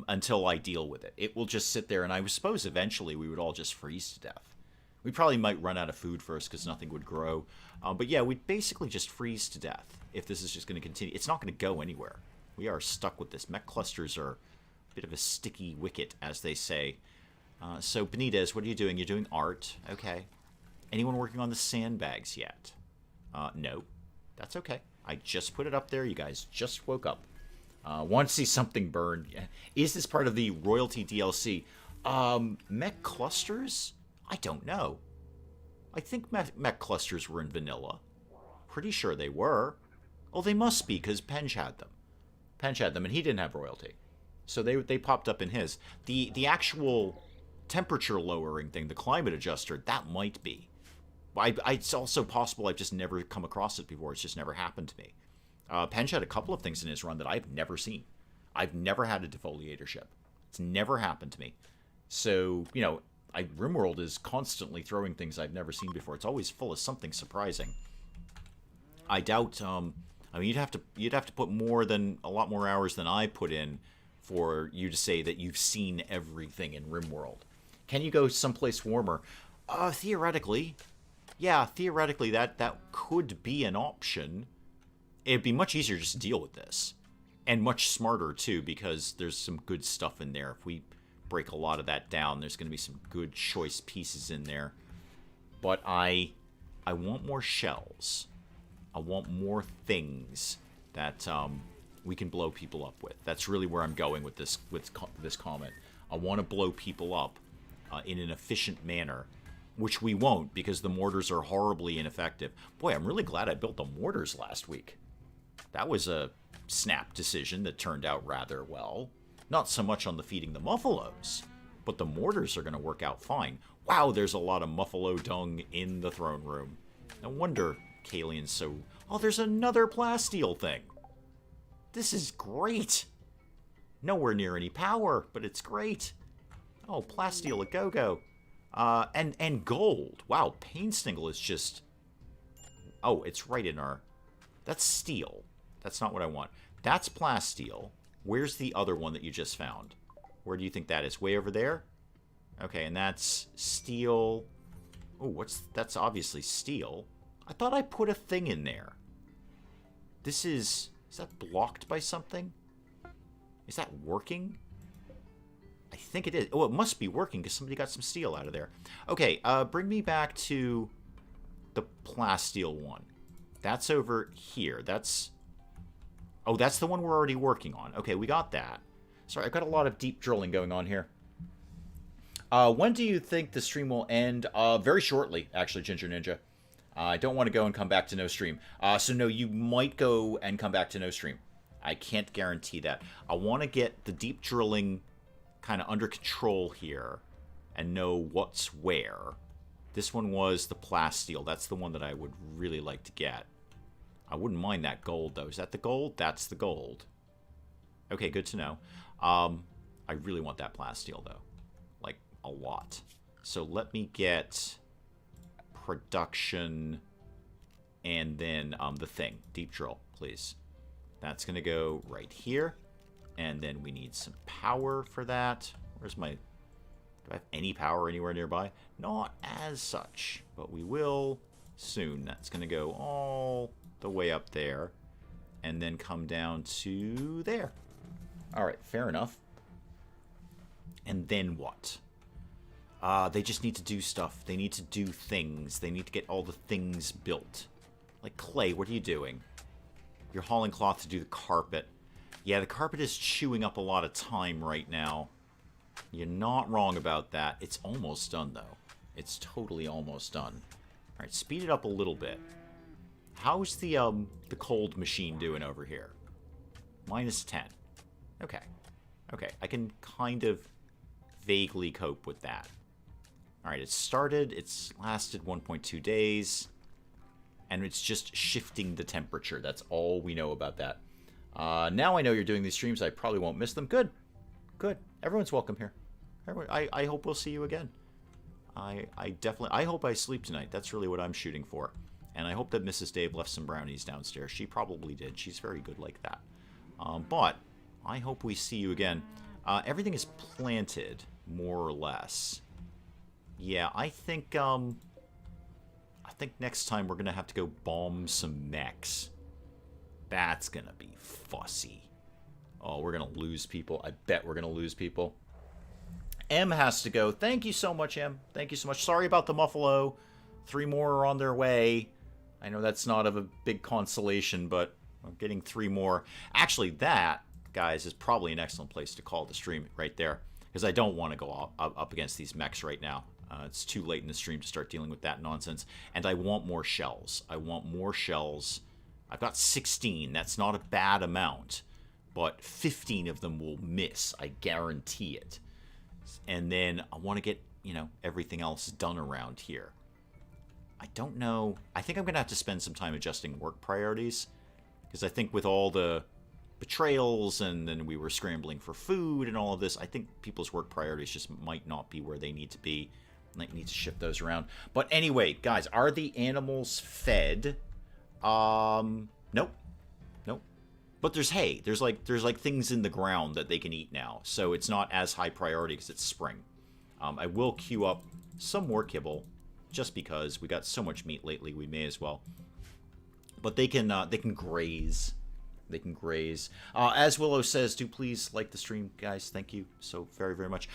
until I deal with it. It will just sit there, and I suppose eventually we would all just freeze to death. We probably might run out of food first because nothing would grow. But yeah, we'd basically just freeze to death if this is just going to continue. It's not going to go anywhere. We are stuck with this. Mech clusters are a bit of a sticky wicket, as they say. So, Benitez, what are you doing? You're doing art. Okay. Anyone working on the sandbags yet? No. That's okay. I just put it up there. You guys just woke up. Want to see something burned. Is this part of the royalty DLC? Mech clusters? I don't know. I think mech clusters were in vanilla. Pretty sure they were. Oh, they must be, because Penge had them. Penge had them, and he didn't have royalty. So they popped up in his. The actual temperature lowering thing, the climate adjuster, that might be. It's also possible I've just never come across it before. It's just never happened to me. Penge had a couple of things in his run that I've never seen. I've never had a defoliator ship. It's never happened to me. So, you know, RimWorld is constantly throwing things I've never seen before. It's always full of something surprising. I doubt I mean, you'd have to put a lot more hours than I put in for you to say that you've seen everything in RimWorld. Can you go someplace warmer? Theoretically. Yeah, theoretically that could be an option. It'd be much easier just to deal with this. And much smarter, too, because there's some good stuff in there. If we break a lot of that down, there's going to be some good choice pieces in there. But I want more shells. I want more things that we can blow people up with. That's really where I'm going with this comment. I want to blow people up in an efficient manner, which we won't because the mortars are horribly ineffective. Boy, I'm really glad I built the mortars last week. That was a snap decision that turned out rather well. Not so much on the feeding the muffaloes, but the mortars are going to work out fine. Wow, there's a lot of muffalo dung in the throne room. No wonder Kalian's so... Oh, there's another plasteel thing. This is great. Nowhere near any power, but it's great. Oh, plasteel a go-go. And gold. Wow, Painstingle is just... Oh, it's right in our... That's steel. That's not what I want. That's plasteel. Where's the other one that you just found? Where do you think that is? Way over there? Okay, and that's steel. Oh, that's obviously steel. I thought I put a thing in there. This is that blocked by something? Is that working? I think it is. Oh, it must be working because somebody got some steel out of there. Okay, bring me back to the plasteel one. That's over here. Oh, that's the one we're already working on. Okay, we got that. Sorry, I've got a lot of deep drilling going on here. When do you think the stream will end? Very shortly, actually, Ginger Ninja. I don't want to go and come back to no stream. So no, you might go and come back to no stream. I can't guarantee that. I want to get the deep drilling kind of under control here and know what's where. This one was the plasteel. That's the one that I would really like to get. I wouldn't mind that gold, though. Is that the gold? That's the gold. Okay, good to know. I really want that plasteel, though. Like, a lot. So let me get production and then the thing. Deep drill, please. That's going to go right here. And then we need some power for that. Where's my... Do I have any power anywhere nearby? Not as such, but we will soon. That's going to go all the way up there and then come down to there. All right, fair enough. And then what? They just need to do stuff. They need to do things. They need to get all the things built. Like Clay, what are you doing? You're hauling cloth to do the carpet. Yeah, the carpet is chewing up a lot of time right now. You're not wrong about that. It's almost done, though. It's totally almost done. All right, speed it up a little bit. How's the cold machine doing over here? -10. Okay. Okay, I can kind of vaguely cope with that. All right, it's started. It's lasted 1.2 days. And it's just shifting the temperature. That's all we know about that. Now I know you're doing these streams. I probably won't miss them. Good. Good. Everyone's welcome here. Everyone, I hope we'll see you again. I hope I sleep tonight. That's really what I'm shooting for. And I hope that Mrs. Dave left some brownies downstairs. She probably did. She's very good like that. But I hope we see you again. Everything is planted, more or less. Yeah, I think next time we're going to have to go bomb some mechs. That's going to be fussy. Oh, we're going to lose people. I bet we're going to lose people. M has to go. Thank you so much, M. Thank you so much. Sorry about the Muffalo. 3 more are on their way. I know that's not of a big consolation, but I'm getting 3 more. Actually, that, guys, is probably an excellent place to call the stream right there, because I don't want to go up against these mechs right now. It's too late in the stream to start dealing with that nonsense. And I want more shells. I want more shells. I've got 16. That's not a bad amount. But 15 of them will miss. I guarantee it. And then I want to get, you know, everything else done around here. I don't know. I think I'm going to have to spend some time adjusting work priorities. Because I think with all the betrayals and then we were scrambling for food and all of this, I think people's work priorities just might not be where they need to be. I need to shift those around. But anyway, guys, are the animals fed? Nope. But there's hay. There's like things in the ground that they can eat now, so it's not as high priority because it's spring. I will queue up some more kibble, just because we got so much meat lately. We may as well. But they can graze. They can graze. As Willow says, do please like the stream, guys. Thank you so very, very much.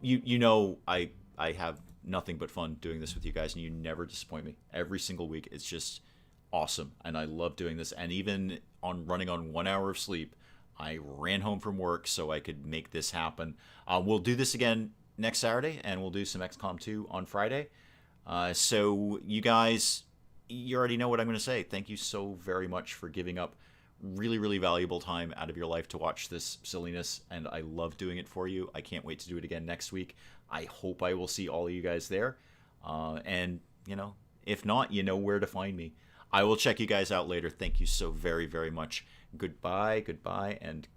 You know I have nothing but fun doing this with you guys, and you never disappoint me. Every single week, it's just awesome, and I love doing this. And even on running on 1 hour of sleep, I ran home from work so I could make this happen. We'll do this again next Saturday, and we'll do some XCOM 2 on Friday. So you guys, you already know what I'm going to say. Thank you so very much for giving up really, really valuable time out of your life to watch this silliness, and I love doing it for you. I can't wait to do it again next week. I hope I will see all of you guys there. And, you know, if not, you know where to find me. I will check you guys out later. Thank you so very, very much. Goodbye, and